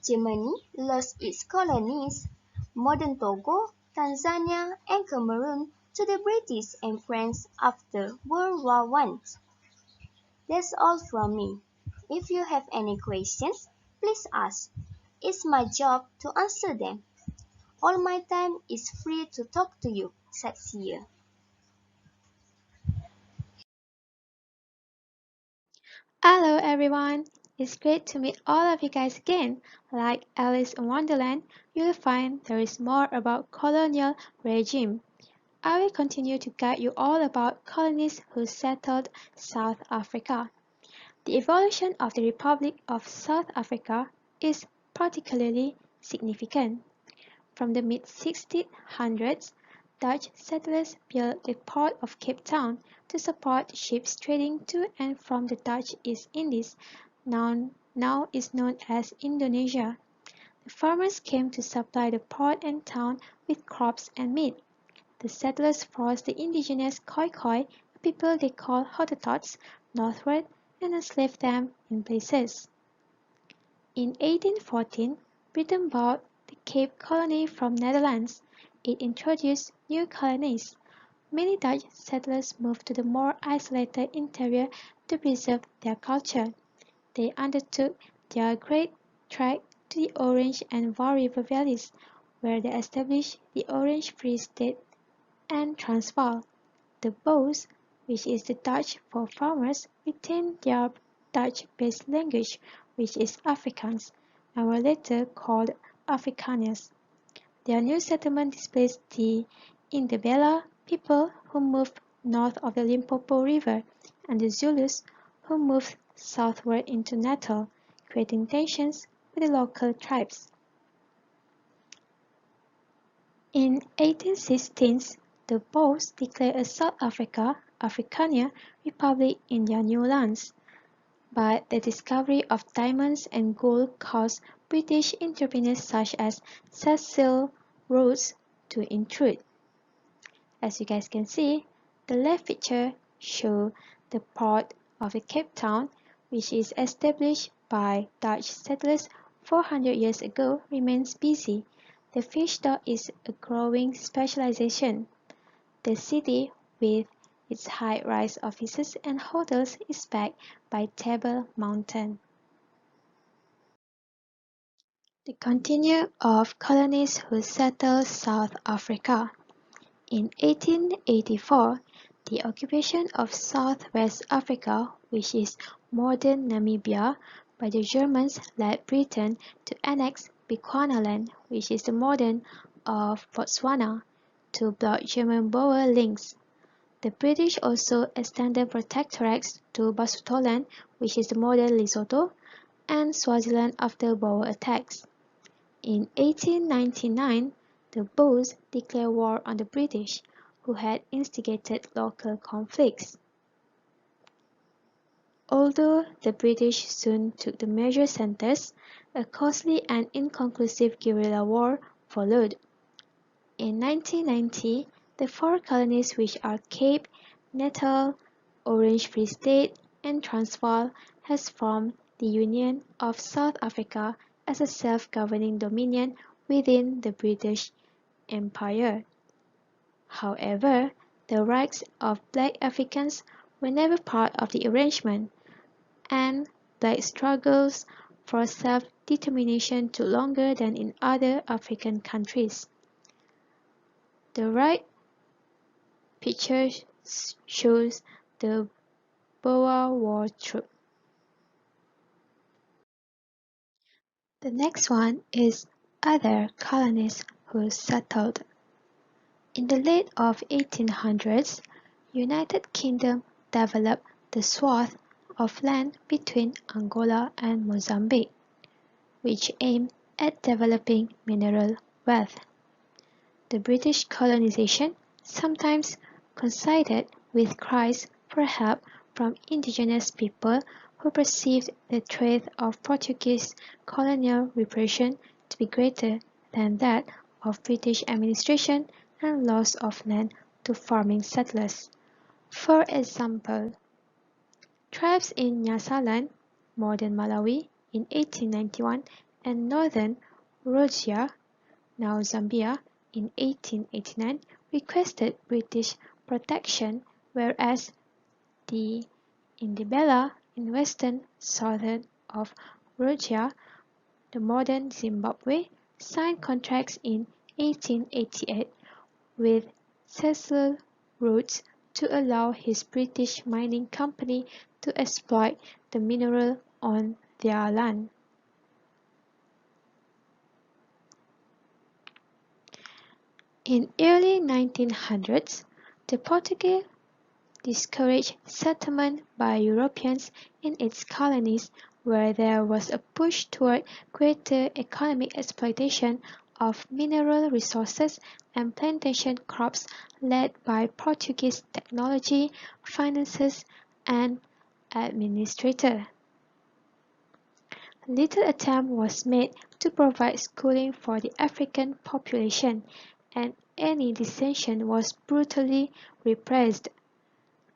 Germany lost its colonies, modern Togo, Tanzania, and Cameroon, to the British and French after World War One. That's all from me. If you have any questions, please ask. It's my job to answer them. All my time is free to talk to you, Shazeer. Hello everyone! It's great to meet all of you guys again. Like Alice in Wonderland, you'll find there is more about colonial regime. I will continue to guide you all about colonies who settled South Africa. The evolution of the Republic of South Africa is particularly significant. From the mid-1600s, Dutch settlers built the port of Cape Town to support ships trading to and from the Dutch East Indies, now is known as Indonesia. The farmers came to supply the port and town with crops and meat. The settlers forced the indigenous Khoi, a people they call Hottentots, northward and enslaved them in places. In 1814, Britain bought the Cape Colony from Netherlands. It introduced new colonies. Many Dutch settlers moved to the more isolated interior to preserve their culture. They undertook their great trek to the Orange and Vaal River valleys, where they established the Orange Free State and Transvaal. The Boers, which is the Dutch for farmers, retained their Dutch-based language, which is Afrikaans, and were later called Afrikaners. Their new settlement displaced the Indabella people who moved north of the Limpopo River, and the Zulus who moved southward into Natal, creating tensions with the local tribes. In 1816, the Boers declared a South Afrikaner Republic in their new lands, but the discovery of diamonds and gold caused British entrepreneurs such as Cecil Rhodes to intrude. As you guys can see, the left picture shows the port of the Cape Town, which is established by Dutch settlers 400 years ago, remains busy. The fish dock is a growing specialization. The city, with its high-rise offices and hotels, is backed by Table Mountain. The continuum of colonies who settled South Africa. In 1884, the occupation of Southwest Africa, which is modern Namibia, by the Germans led Britain to annex Bechuanaland, which is the modern of Botswana, to block German Boer links. The British also extended protectorates to Basutoland, which is the modern Lesotho, and Swaziland after Boer attacks. In 1899, the Boers declared war on the British, who had instigated local conflicts. Although the British soon took the major centers, a costly and inconclusive guerrilla war followed. In 1990, the four colonies, which are Cape, Natal, Orange Free State, and Transvaal, has formed the Union of South Africa as a self-governing dominion within the British Empire. However, the rights of black Africans were never part of the arrangement, and black struggles for self-determination took longer than in other African countries. The right picture shows the Boer War troop. The next one is other colonies who settled. In the late of 1800s, United Kingdom developed the swath of land between Angola and Mozambique, which aimed at developing mineral wealth. The British colonization sometimes coincided with cries for help from indigenous people who perceived the threat of Portuguese colonial repression to be greater than that of British administration and loss of land to farming settlers. For example, tribes in Nyasaland, modern Malawi, in 1891 and northern Rhodesia, now Zambia, in 1889 requested British protection, whereas the Indabella in western southern of Rhodesia, the modern Zimbabwe, signed contracts in 1888 with Cecil Rhodes to allow his British mining company to exploit the mineral on their land. In early 1900s, the Portuguese discouraged settlement by Europeans in its colonies, where there was a push toward greater economic exploitation of mineral resources and plantation crops led by Portuguese technology, finances, and administrators. Little attempt was made to provide schooling for the African population, and any dissension was brutally repressed.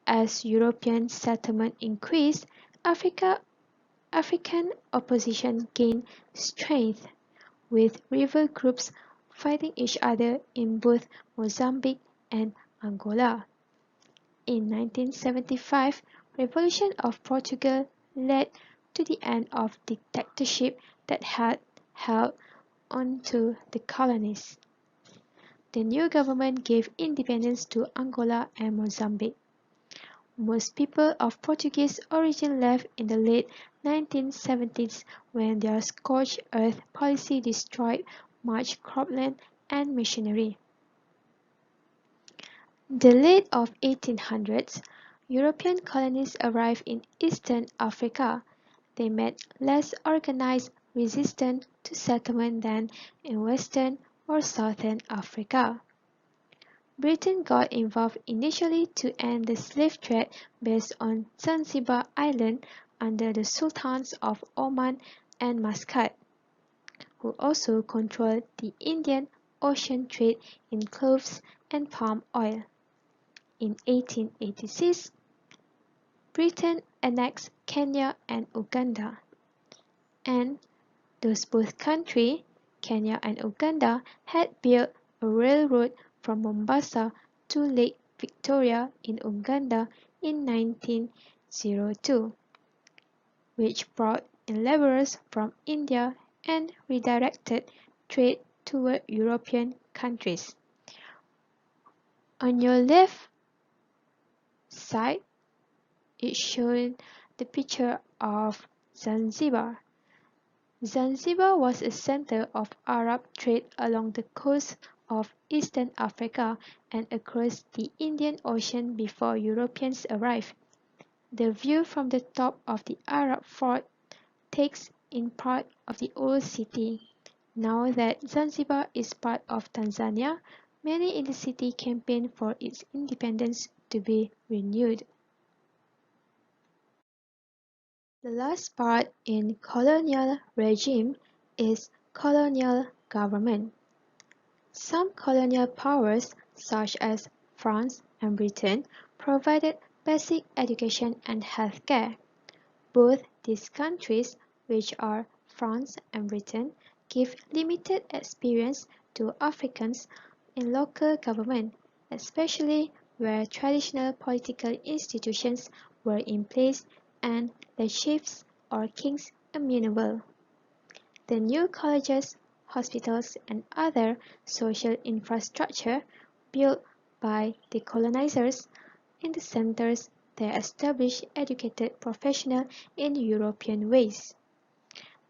As European settlement increased, African opposition gained strength, with rival groups fighting each other in both Mozambique and Angola. In 1975, revolution of Portugal led to the end of dictatorship that had held onto the colonies. The new government gave independence to Angola and Mozambique. Most people of Portuguese origin left in the late 1970s when their scorched earth policy destroyed much cropland and machinery. The late of 1800s, European colonies arrived in Eastern Africa. They met less organized resistance to settlement than in Western or Southern Africa. Britain got involved initially to end the slave trade based on Zanzibar Island under the Sultans of Oman and Muscat, who also controlled the Indian Ocean trade in cloves and palm oil. In 1886, Britain annexed Kenya and Uganda, and those both countries, Kenya and Uganda, had built a railroad from Mombasa to Lake Victoria in Uganda in 1902, which brought in laborers from India and redirected trade toward European countries. On your left side, it shows the picture of Zanzibar. Zanzibar was a center of Arab trade along the coast of Eastern Africa and across the Indian Ocean before Europeans arrived. The view from the top of the Arab fort takes in part of the old city. Now that Zanzibar is part of Tanzania, many in the city campaign for its independence to be renewed. The last part in colonial regime is colonial government. Some colonial powers, such as France and Britain, provided basic education and healthcare. Both these countries, which are France and Britain, give limited experience to Africans in local government, especially where traditional political institutions were in place and the chiefs or kings amenable. The new colleges, hospitals, and other social infrastructure built by the colonizers in the centers they established educated professionals in European ways.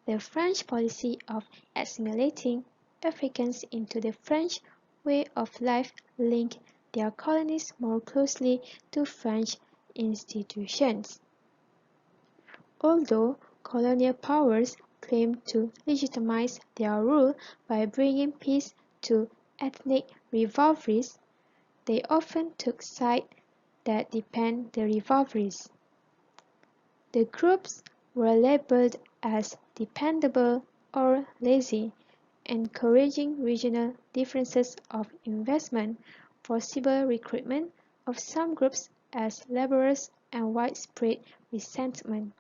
The French policy of assimilating Africans into the French way of life linked their colonies more closely to French institutions. Although colonial powers claimed to legitimize their rule by bringing peace to ethnic rivalries, they often took sides that deepened the rivalries. The groups were labeled as dependable or lazy, encouraging regional differences of investment, forcible recruitment of some groups as laborers, and widespread resentment.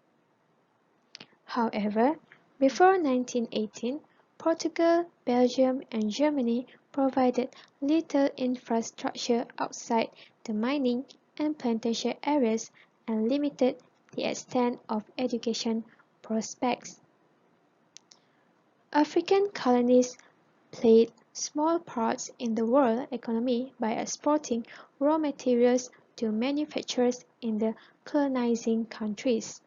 However, before 1918, Portugal, Belgium, and Germany provided little infrastructure outside the mining and plantation areas and limited the extent of education prospects. African colonies played small parts in the world economy by exporting raw materials to manufacturers in the colonizing countries.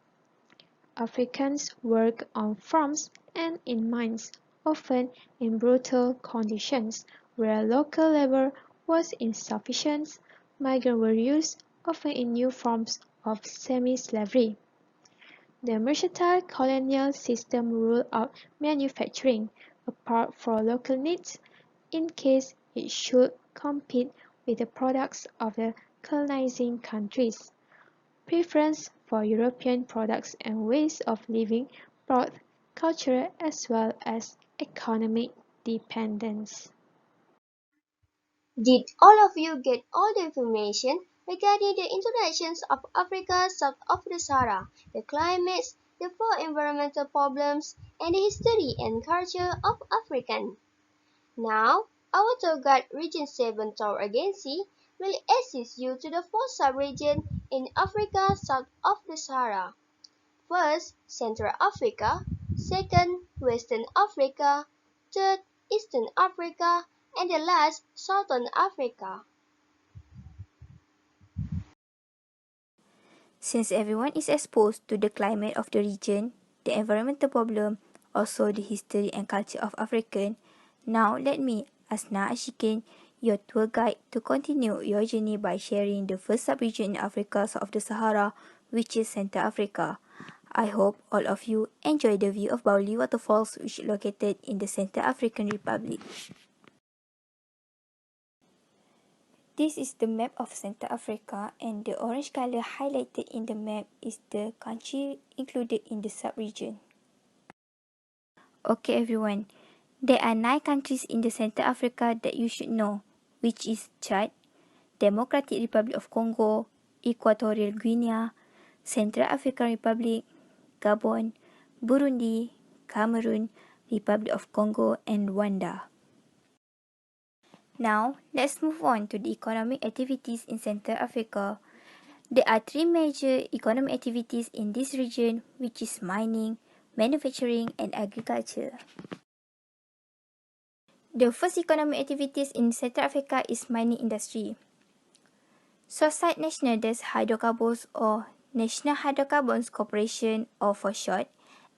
Africans worked on farms and in mines, often in brutal conditions where local labor was insufficient. Migrants were used, often in new forms of semi-slavery. The mercantile colonial system ruled out manufacturing, apart from local needs, in case it should compete with the products of the colonizing countries. Preference for European products and ways of living brought cultural as well as economic dependence. Did all of you get all the information regarding the introductions of Africa south of the Sahara, the climates, the four environmental problems, and the history and culture of African? Now, our tour guide Region 7 Tour Agency will assist you to the four sub-regions in Africa south of the Sahara. First, Central Africa, second, Western Africa, third, Eastern Africa, and the last, Southern Africa. Since everyone is exposed to the climate of the region, the environmental problem, also the history and culture of African, now let me, Asna Asyikin, your tour guide, to continue your journey by sharing the first sub-region in Africa south of the Sahara, which is Central Africa. I hope all of you enjoy the view of Bauli waterfalls, which is located in the Central African Republic. This is the map of Central Africa, and the orange color highlighted in the map is the country included in the sub-region. Okay everyone, there are 9 countries in the Central Africa that you should know, which is Chad, Democratic Republic of Congo, Equatorial Guinea, Central African Republic, Gabon, Burundi, Cameroon, Republic of Congo, and Rwanda. Now, let's move on to the economic activities in Central Africa. There are 3 major economic activities in this region, which is mining, manufacturing, and agriculture. The first economic activities in Central Africa is mining industry. Societe Nationale des Hydrocarbons or National Hydrocarbons Corporation, or for short,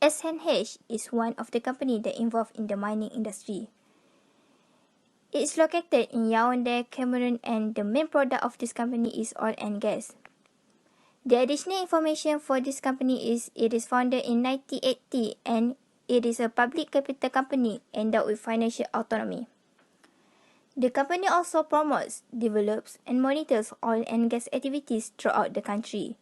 SNH, is one of the companies that involved in the mining industry. It is located in Yaoundé, Cameroon, and the main product of this company is oil and gas. The additional information for this company is it is founded in 1980 and it is a public capital company endowed with financial autonomy. The company also promotes, develops, and monitors oil and gas activities throughout the country.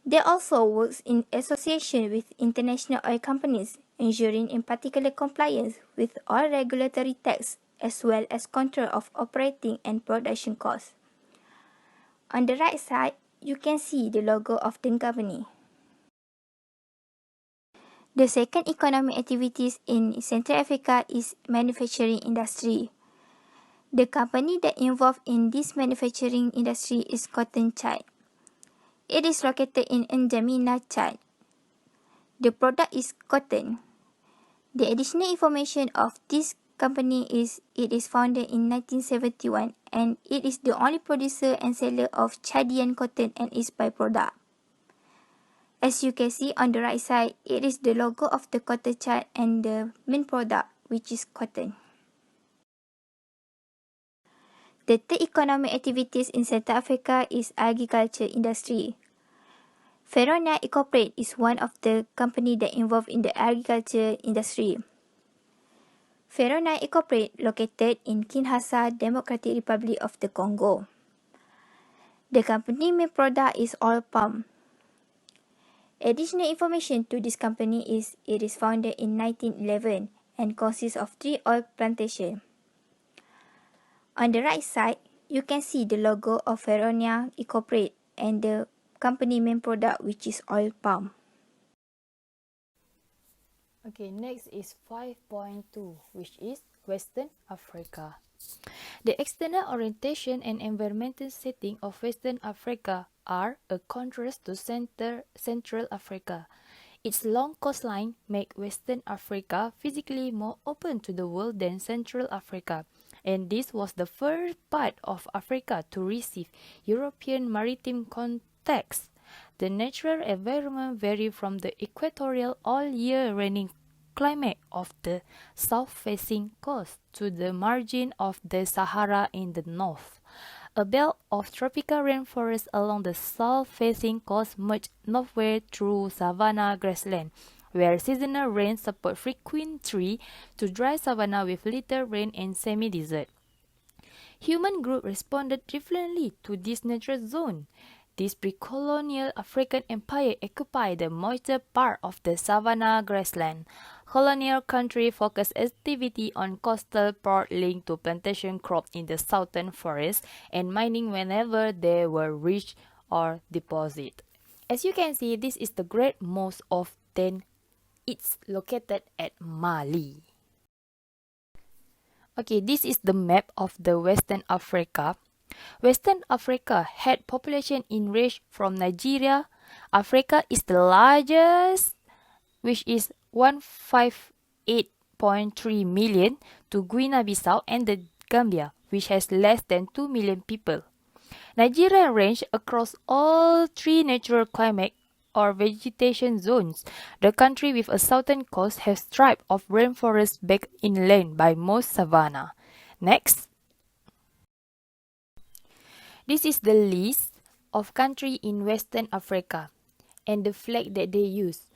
They also works in association with international oil companies, ensuring in particular compliance with all regulatory tax as well as control of operating and production costs. On the right side, you can see the logo of the company. The second economic activities in Central Africa is manufacturing industry. The company that involved in this manufacturing industry is Cotton Chad. It is located in N'Djamena, Chad. The product is cotton. The additional information of this company is it is founded in 1971 and it is the only producer and seller of Chadian cotton and its byproduct. As you can see on the right side, it is the logo of the cotton Chad and the main product, which is cotton. The third economic activities in Central Africa is agriculture industry. Feronia Incorporated is one of the company that involved in the agriculture industry. Feronia Incorporated located in Kinshasa, Democratic Republic of the Congo. The company main product is oil palm. Additional information to this company is it is founded in 1911 and consists of 3 oil plantations. On the right side, you can see the logo of Feronia Incorporated and the company main product, which is oil palm. Okay, next is 5.2, which is Western Africa. The external orientation and environmental setting of Western Africa are a contrast to Central Africa. Its long coastline make Western Africa physically more open to the world than Central Africa, and this was the first part of Africa to receive European maritime context. The natural environment varied from the equatorial all-year raining climate of the south-facing coast to the margin of the Sahara in the north. A belt of tropical rainforest along the south-facing coast merged northward through savanna grassland, where seasonal rain support frequent tree to dry savanna with little rain and semi-desert. Human group responded differently to this natural zone. This pre-colonial African empire occupied the moister part of the savanna grassland. Colonial country focused activity on coastal part linked to plantation crops in the southern forest and mining whenever they were rich or deposit. As you can see, this is the Great Mosque of Ten. It's located at Mali. Okay, this is the map of the Western Africa. Western Africa had population in range from Nigeria. Africa is the largest, which is 158.3 million, to Guinea-Bissau and the Gambia, which has less than 2 million people. Nigeria range across all three natural climate or vegetation zones. The country with a southern coast has stripe of rainforest backed inland by most savanna. Next. This is the list of countries in Western Africa and the flag that they use.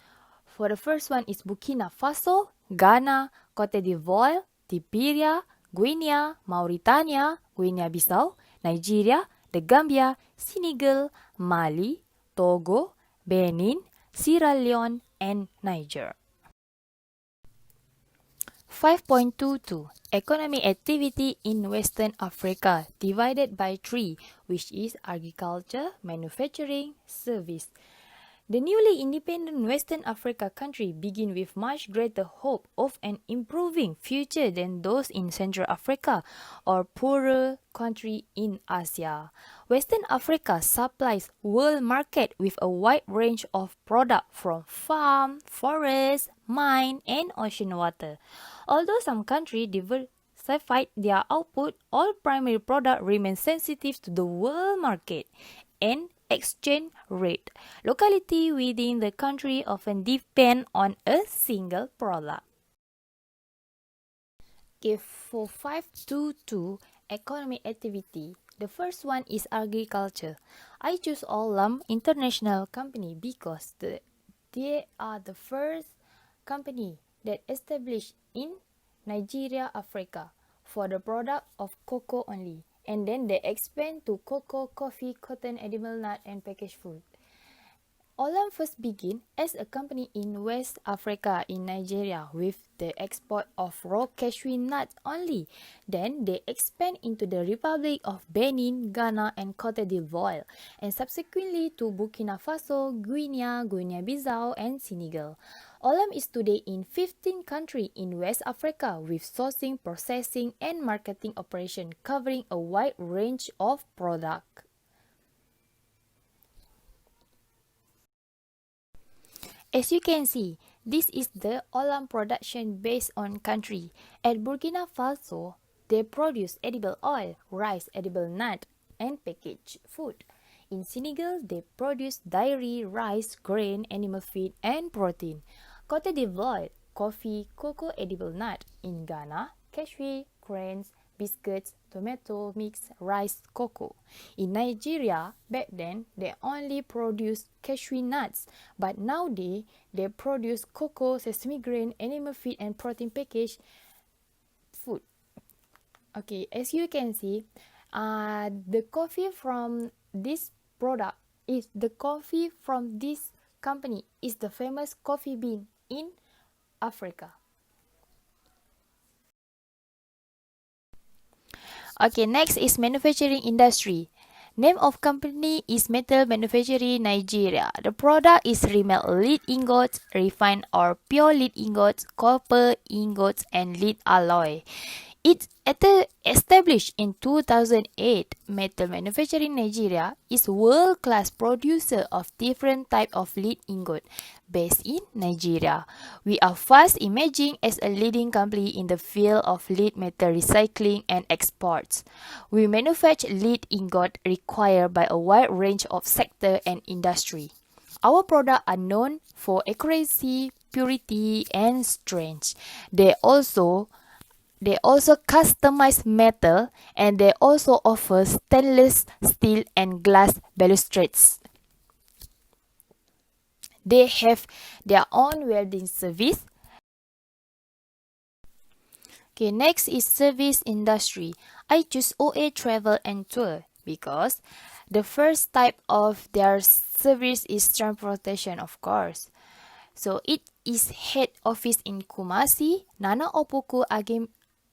For the first one is Burkina Faso, Ghana, Cote d'Ivoire, Liberia, Guinea, Mauritania, Guinea-Bissau, Nigeria, the Gambia, Senegal, Mali, Togo, Benin, Sierra Leone, and Niger. 5.22 Economic activity in Western Africa divided by three, which is agriculture, manufacturing, service. The newly independent Western Africa country begin with much greater hope of an improving future than those in Central Africa or poorer country in Asia. Western Africa supplies world market with a wide range of products from farm, forest, mine, and ocean water. Although some countries diversified their output, all primary products remain sensitive to the world market and exchange rate. Locality within the country often depend on a single product. Okay, for 522 economic activity, the first one is agriculture. I choose Olam International Company because they are the first company that established in Nigeria, Africa, for the product of cocoa only. And then they expand to cocoa, coffee, cotton, edible nut, and packaged food. Olam first began as a company in West Africa in Nigeria with the export of raw cashew nuts only. Then they expand into the Republic of Benin, Ghana, and Cote d'Ivoire, and subsequently to Burkina Faso, Guinea, Guinea-Bissau, and Senegal. Olam is today in 15 countries in West Africa with sourcing, processing, and marketing operations covering a wide range of products. As you can see, this is the Olam production based on country. At Burkina Faso, they produce edible oil, rice, edible nut, and packaged food. In Senegal, they produce dairy, rice, grain, animal feed, and protein. Cote d'Ivoire, coffee, cocoa, edible nut. In Ghana, cashew, grains, biscuits, tomato mix, rice, cocoa. In Nigeria, back then, they only produced cashew nuts, but nowadays, they produce cocoa, sesame grain, animal feed, and protein packaged food. Okay, as you can see, the coffee from this product is the coffee from this company is the famous coffee bean in Africa. Okay, next is manufacturing industry. Name of company is Metal Manufacturing Nigeria. The product is remelt lead ingots, refined or pure lead ingots, copper ingots, and lead alloy. It established in 2008, Metal Manufacturing Nigeria is world-class producer of different type of lead ingot based in Nigeria. We are fast emerging as a leading company in the field of lead metal recycling and exports. We manufacture lead ingot required by a wide range of sector and industry. Our products are known for accuracy, purity, and strength. They also customize metal, and they also offer stainless steel and glass balustrades. They have their own welding service. Okay, next is service industry. I choose OA Travel and Tour because the first type of their service is transportation, of course. So it is head office in Kumasi. Nana Opoku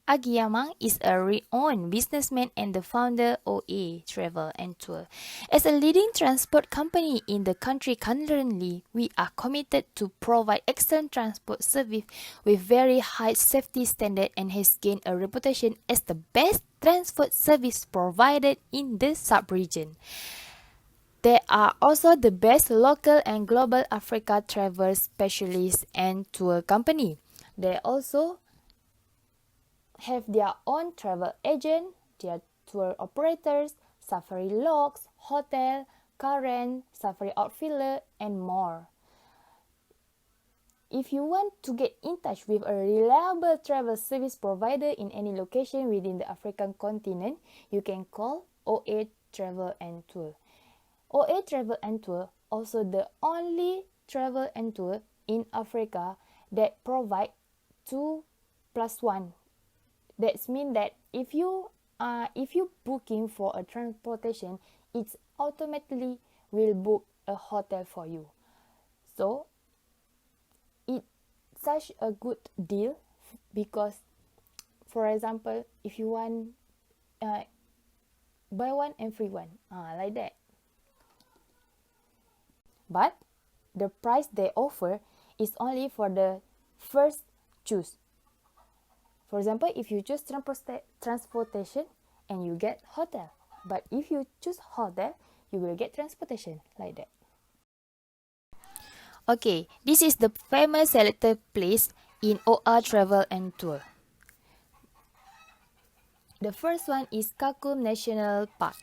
Agiyamang is a renowned businessman and the founder OA Travel and Tour. As a leading transport company in the country currently, we are committed to provide excellent transport service with very high safety standard and has gained a reputation as the best transport service provided in the sub-region. They are also the best local and global Africa travel specialist and tour company. They also have their own travel agent, their tour operators, safari logs, hotel, car rent, safari outfitter, and more. If you want to get in touch with a reliable travel service provider in any location within the African continent, you can call OA Travel and Tour. OA Travel and Tour also the only travel and tour in Africa that provide 2+1. That means that if you booking for a transportation, it automatically will book a hotel for you. So it's such a good deal because, for example, if you want buy one and free one, like that. But the price they offer is only for the first choose. For example, if you choose transportation and you get hotel. But if you choose hotel, you will get transportation, like that. Okay, this is the famous selected place in OA Travel and Tour. The first one is Kakum National Park.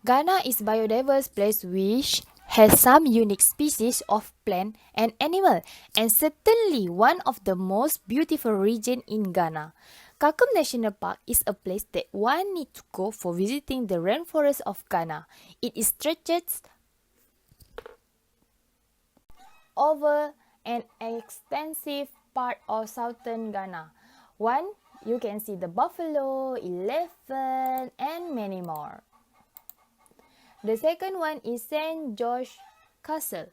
Ghana is a biodiverse place which has some unique species of plant and animal, and certainly one of the most beautiful regions in Ghana. Kakum National Park is a place that one needs to go for visiting the rainforest of Ghana. It stretches over an extensive part of southern Ghana. You can see the buffalo, elephant, and many more. The second one is St. George Castle.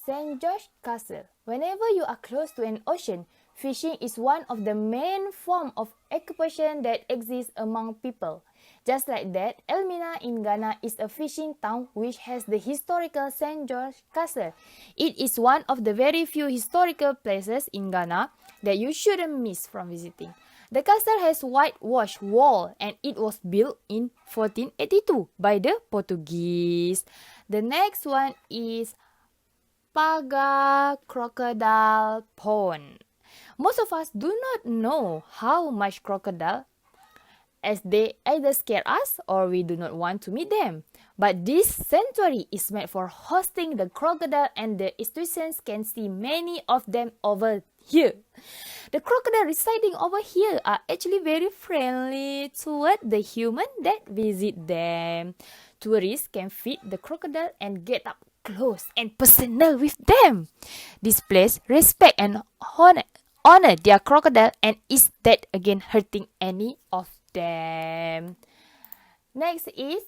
St. George Castle. Whenever you are close to an ocean, fishing is one of the main forms of occupation that exists among people. Just like that, Elmina in Ghana is a fishing town which has the historical St. George Castle. It is one of the very few historical places in Ghana that you shouldn't miss from visiting. The castle has whitewashed wall and it was built in 1482 by the Portuguese. The next one is Paga Crocodile Pond. Most of us do not know how much crocodile, as they either scare us or we do not want to meet them. But this sanctuary is meant for hosting the crocodile, and the institutions can see many of them over here. The crocodile residing over here are actually very friendly toward the human that visit them. Tourists can feed the crocodile and get up close and personal with them. This place respect and honor their crocodile and is that again hurting any of them. Next is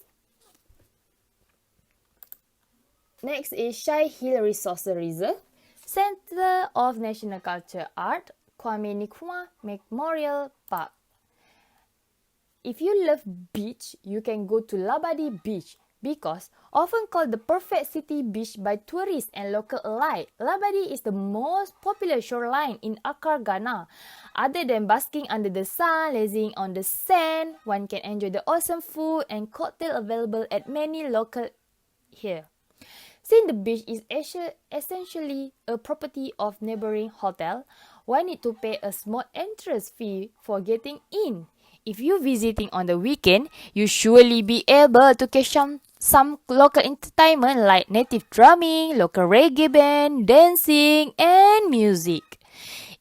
Shai Hill Resource Reserve, Center of National Culture Art, Kwame Nkrumah Memorial Park. If you love beach, you can go to Labadi Beach. Because often called the perfect city beach by tourists and local alike, Habari is the most popular shoreline in Accra, Ghana. Other than basking under the sun, lazing on the sand, one can enjoy the awesome food and cocktail available at many local here. Since the beach is essentially a property of neighboring hotel, one need to pay a small entrance fee for getting in. If you visiting on the weekend, you surely be able to catch some local entertainment like native drumming, local reggae band, dancing, and music.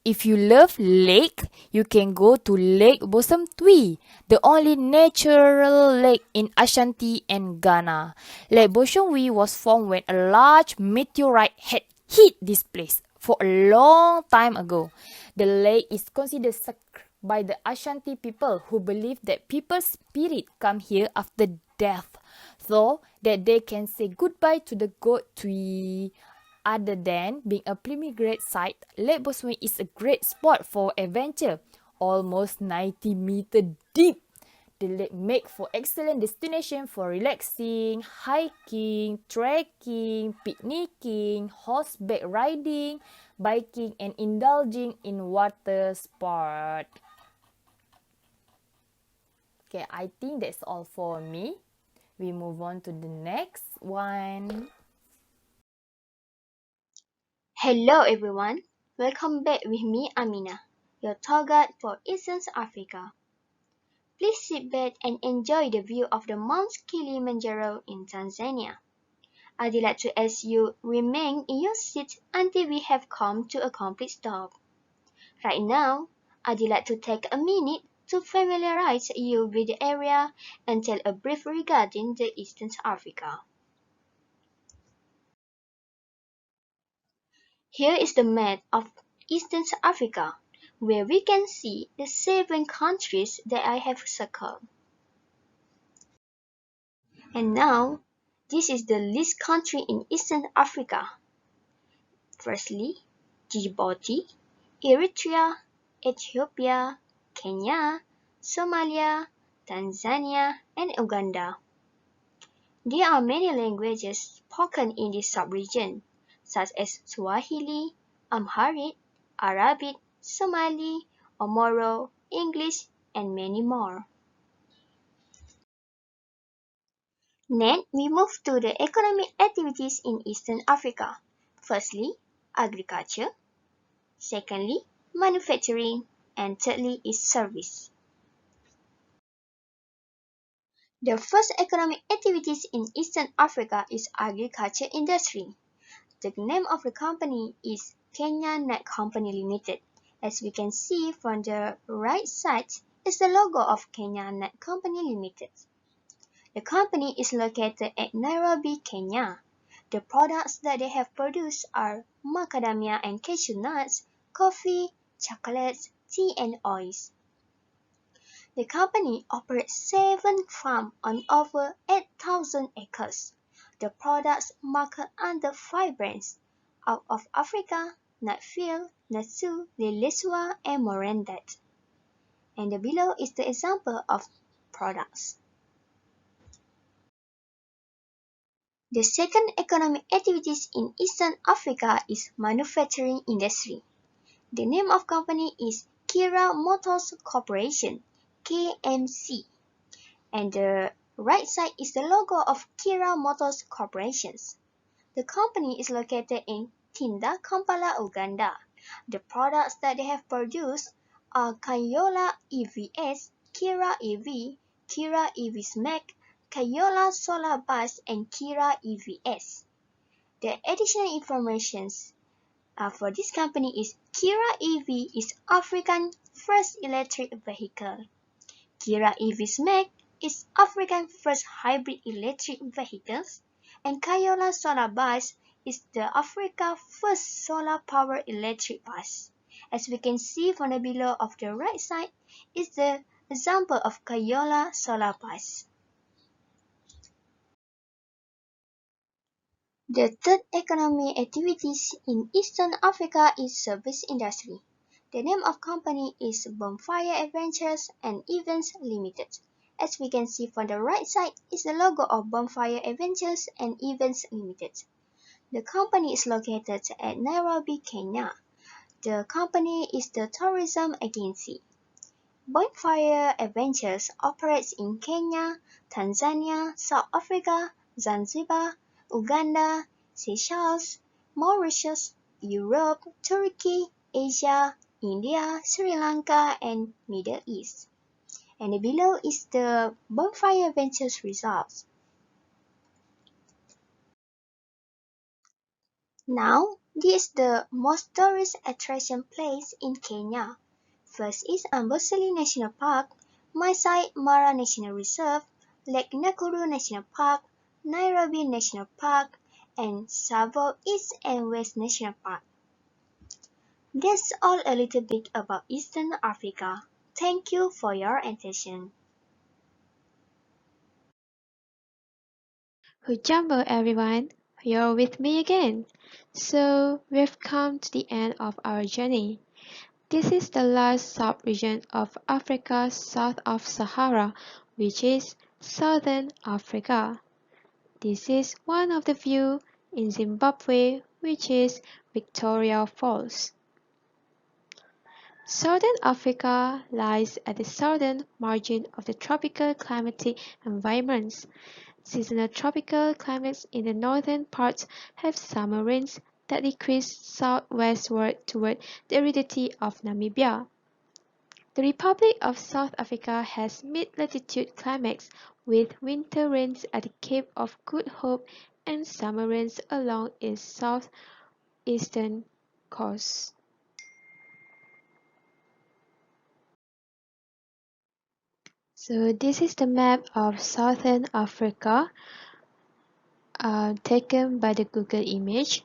If you love lake, you can go to Lake Bosom Twi, the only natural lake in Ashanti and Ghana. Lake Bosom Twi was formed when a large meteorite had hit this place for a long time ago. The lake is considered sacred by the Ashanti people who believe that people's spirit come here after death, so that they can say goodbye to the god Twi. Other than being a pilgrimage site, Lake Bosom is a great spot for adventure, almost 90 meters deep. The lake makes for excellent destination for relaxing, hiking, trekking, picnicking, horseback riding, biking, and indulging in water sport. Okay, I think that's all for me. We move on to the next one. Hello everyone, welcome back with me Aminah, your tour guide for Eastern Africa. Please sit back and enjoy the view of the Mount Kilimanjaro in Tanzania. I'd like to ask you remain in your seat until we have come to a complete stop. Right now, I'd like to take a minute to familiarize you with the area and tell a brief regarding the Eastern Africa. Here is the map of Eastern Africa, where we can see the 7 countries that I have circled. And now, this is the least country in Eastern Africa. Firstly, Djibouti, Eritrea, Ethiopia, Kenya, Somalia, Tanzania, and Uganda. There are many languages spoken in this sub-region, such as Swahili, Amharic, Arabic, Somali, Omoro, English, and many more. Next, we move to the economic activities in Eastern Africa. Firstly, agriculture. Secondly, manufacturing. And thirdly is service. The first economic activities in Eastern Africa is agriculture industry. The name of the company is Kenya Nut Company Limited. As we can see from the right side is the logo of Kenya Nut Company Limited. The company is located at Nairobi, Kenya. The products that they have produced are macadamia and cashew nuts, coffee, chocolates, tea and oils. The company operates 7 farms on over 8,000 acres. The products market under 5 brands: Out of Africa, Nutfield, Natsu, Lileswa, and Morandat. And below is the example of products. The second economic activities in Eastern Africa is manufacturing industry. The name of company is Kira Motors Corporation, KMC. And the right side is the logo of Kira Motors Corporations. The company is located in Tinda, Kampala, Uganda. The products that they have produced are Kayola EVS, Kira EV, Kira EV Smack, Kayola Solar Bus, and Kira EVS. The additional information for this company is Kira EV is Africa's first electric vehicle. Kira EV Smack is Africa's first hybrid electric vehicles, and Kayola Solar Bus is the Africa's first solar powered electric bus. As we can see from the below of the right side is the example of Kayola Solar Bus. The third economic activities in Eastern Africa is service industry. The name of company is Bonfire Adventures and Events Limited. As we can see from the right side is the logo of Bonfire Adventures and Events Limited. The company is located at Nairobi, Kenya. The company is the tourism agency. Bonfire Adventures operates in Kenya, Tanzania, South Africa, Zanzibar, Uganda, Seychelles, Mauritius, Europe, Turkey, Asia, India, Sri Lanka, and Middle East. And below is the Bonfire Adventures results. Now, this is the most tourist attraction place in Kenya. First is Amboseli National Park, Masai Mara National Reserve, Lake Nakuru National Park, Nairobi National Park, and Tsavo East and West National Park. That's all a little bit about Eastern Africa. Thank you for your attention. Hujambo everyone, you're with me again. So we've come to the end of our journey. This is the last sub-region of Africa south of Sahara, which is Southern Africa. This is one of the view in Zimbabwe, which is Victoria Falls. Southern Africa lies at the southern margin of the tropical climatic environments. Seasonal tropical climates in the northern parts have summer rains that decrease southwestward toward the aridity of Namibia. The Republic of South Africa has mid-latitude climates with winter rains at the Cape of Good Hope and summer rains along its southeastern coast. So this is the map of Southern Africa taken by the Google image.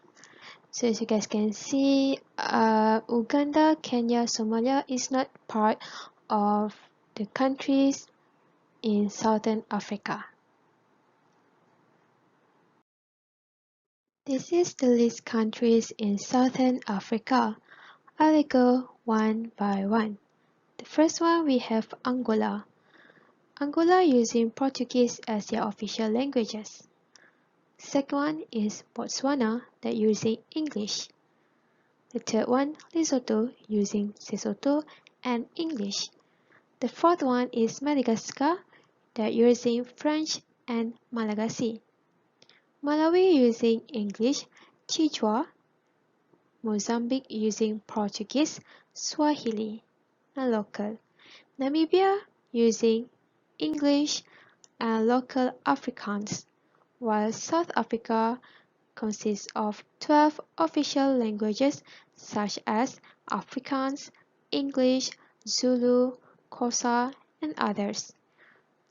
So as you guys can see, Uganda, Kenya, Somalia is not part of the countries in Southern Africa. This is the list countries in Southern Africa. I'll go one by one. The first one we have Angola. Angola using Portuguese as their official languages. Second one is Botswana that using English. The third one, Lesotho, using Sesotho and English. The fourth one is Madagascar that using French and Malagasy. Malawi using English, Chichwa. Mozambique using Portuguese, Swahili, and local. Namibia using English and local Afrikaans, while South Africa consists of 12 official languages such as Afrikaans, English, Zulu, Xhosa, and others.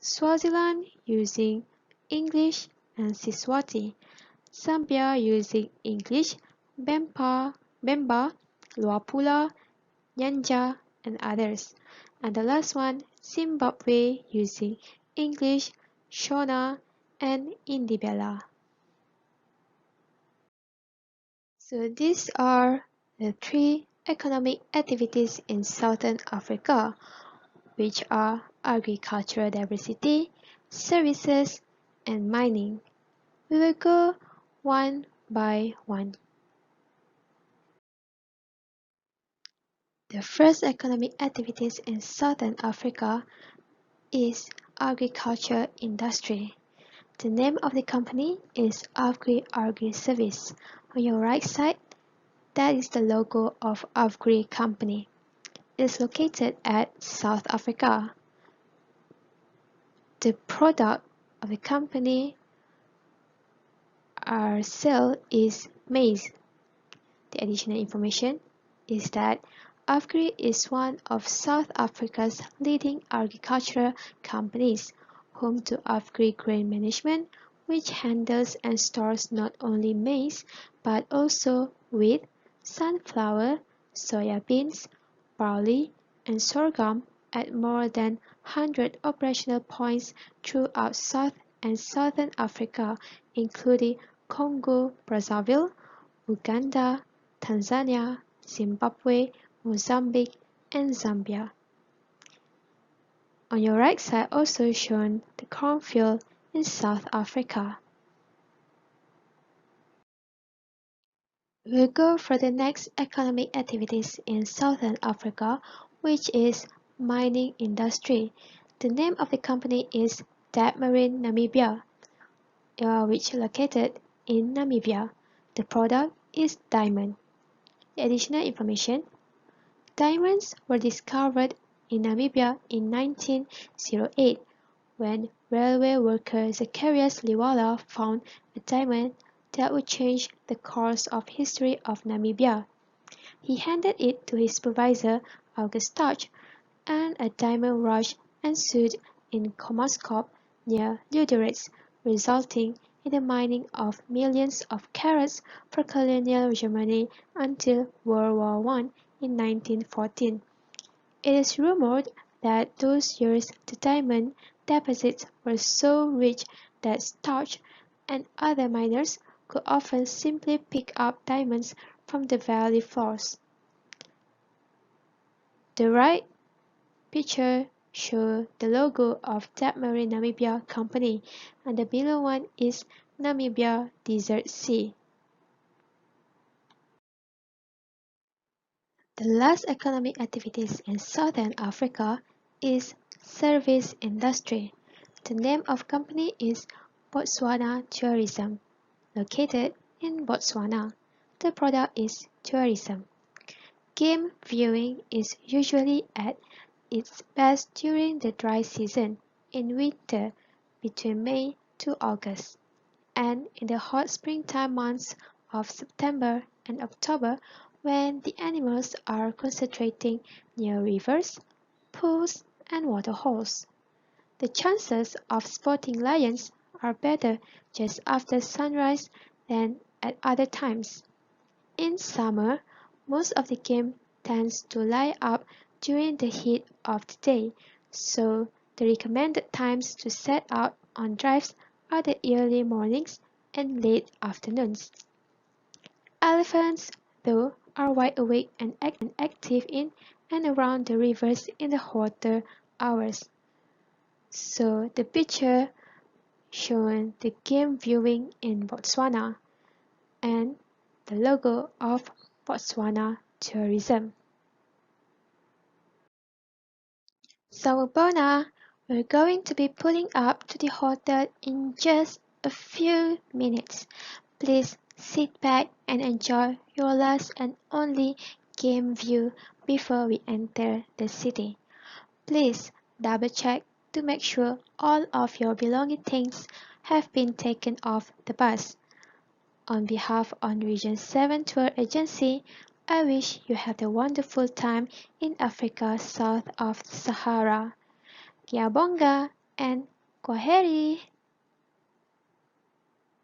Swaziland using English and Siswati. Zambia using English, Bemba, Luapula, Nyanja, and others. And the last one, Zimbabwe using English, Shona, and Indibela. So these are the three economic activities in Southern Africa, which are agricultural diversity, services, and mining. We will go one by one. The first economic activities in Southern Africa is agriculture industry. The name of the company is Agri Service. On your right side, that is the logo of Agri Company. It is located at South Africa. The product of the company sale is maize. The additional information is that Agri is one of South Africa's leading agricultural companies, home to Agri Grain Management, which handles and stores not only maize but also wheat, sunflower, soya beans, barley, and sorghum at more than 100 operational points throughout South and Southern Africa, including Congo, Brazzaville, Uganda, Tanzania, Zimbabwe, Mozambique, and Zambia. On your right side also shown the cornfield in South Africa. We'll go for the next economic activities in Southern Africa, which is mining industry. The name of the company is Dabmarine Namibia, which located in Namibia. The product is diamond. The additional information: diamonds were discovered in Namibia in 1908 when railway worker Zacharias Liwala found a diamond that would change the course of history of Namibia. He handed it to his supervisor, August Touch, and a diamond rush ensued in Kommerskop near Lüderitz, resulting in the mining of millions of carats for colonial Germany until World War I in 1914. It is rumored that those years the diamond deposits were so rich that Starch and other miners could often simply pick up diamonds from the valley floors. The right picture shows the logo of Dabmarine Namibia Company, and the below one is Namibia Desert Sea. The last economic activities in Southern Africa is service industry. The name of company is Botswana Tourism, located in Botswana. The product is tourism. Game viewing is usually at its best during the dry season in winter between May to August, and in the hot springtime months of September and October when the animals are concentrating near rivers, pools, and waterholes. The chances of spotting lions are better just after sunrise than at other times. In summer, most of the game tends to lie up during the heat of the day, so the recommended times to set out on drives are the early mornings and late afternoons. Elephants, though, are wide awake and active in and around the rivers in the hotter hours. So the picture showing the game viewing in Botswana and the logo of Botswana Tourism. Sawubona, we're going to be pulling up to the hotel in just a few minutes. Please sit back and enjoy your last and only game view before we enter the city. Please double check to make sure all of your belongings have been taken off the bus. On behalf of Region 7 Tour Agency, I wish you have a wonderful time in Africa south of the Sahara. Giabonga and Kwaheri!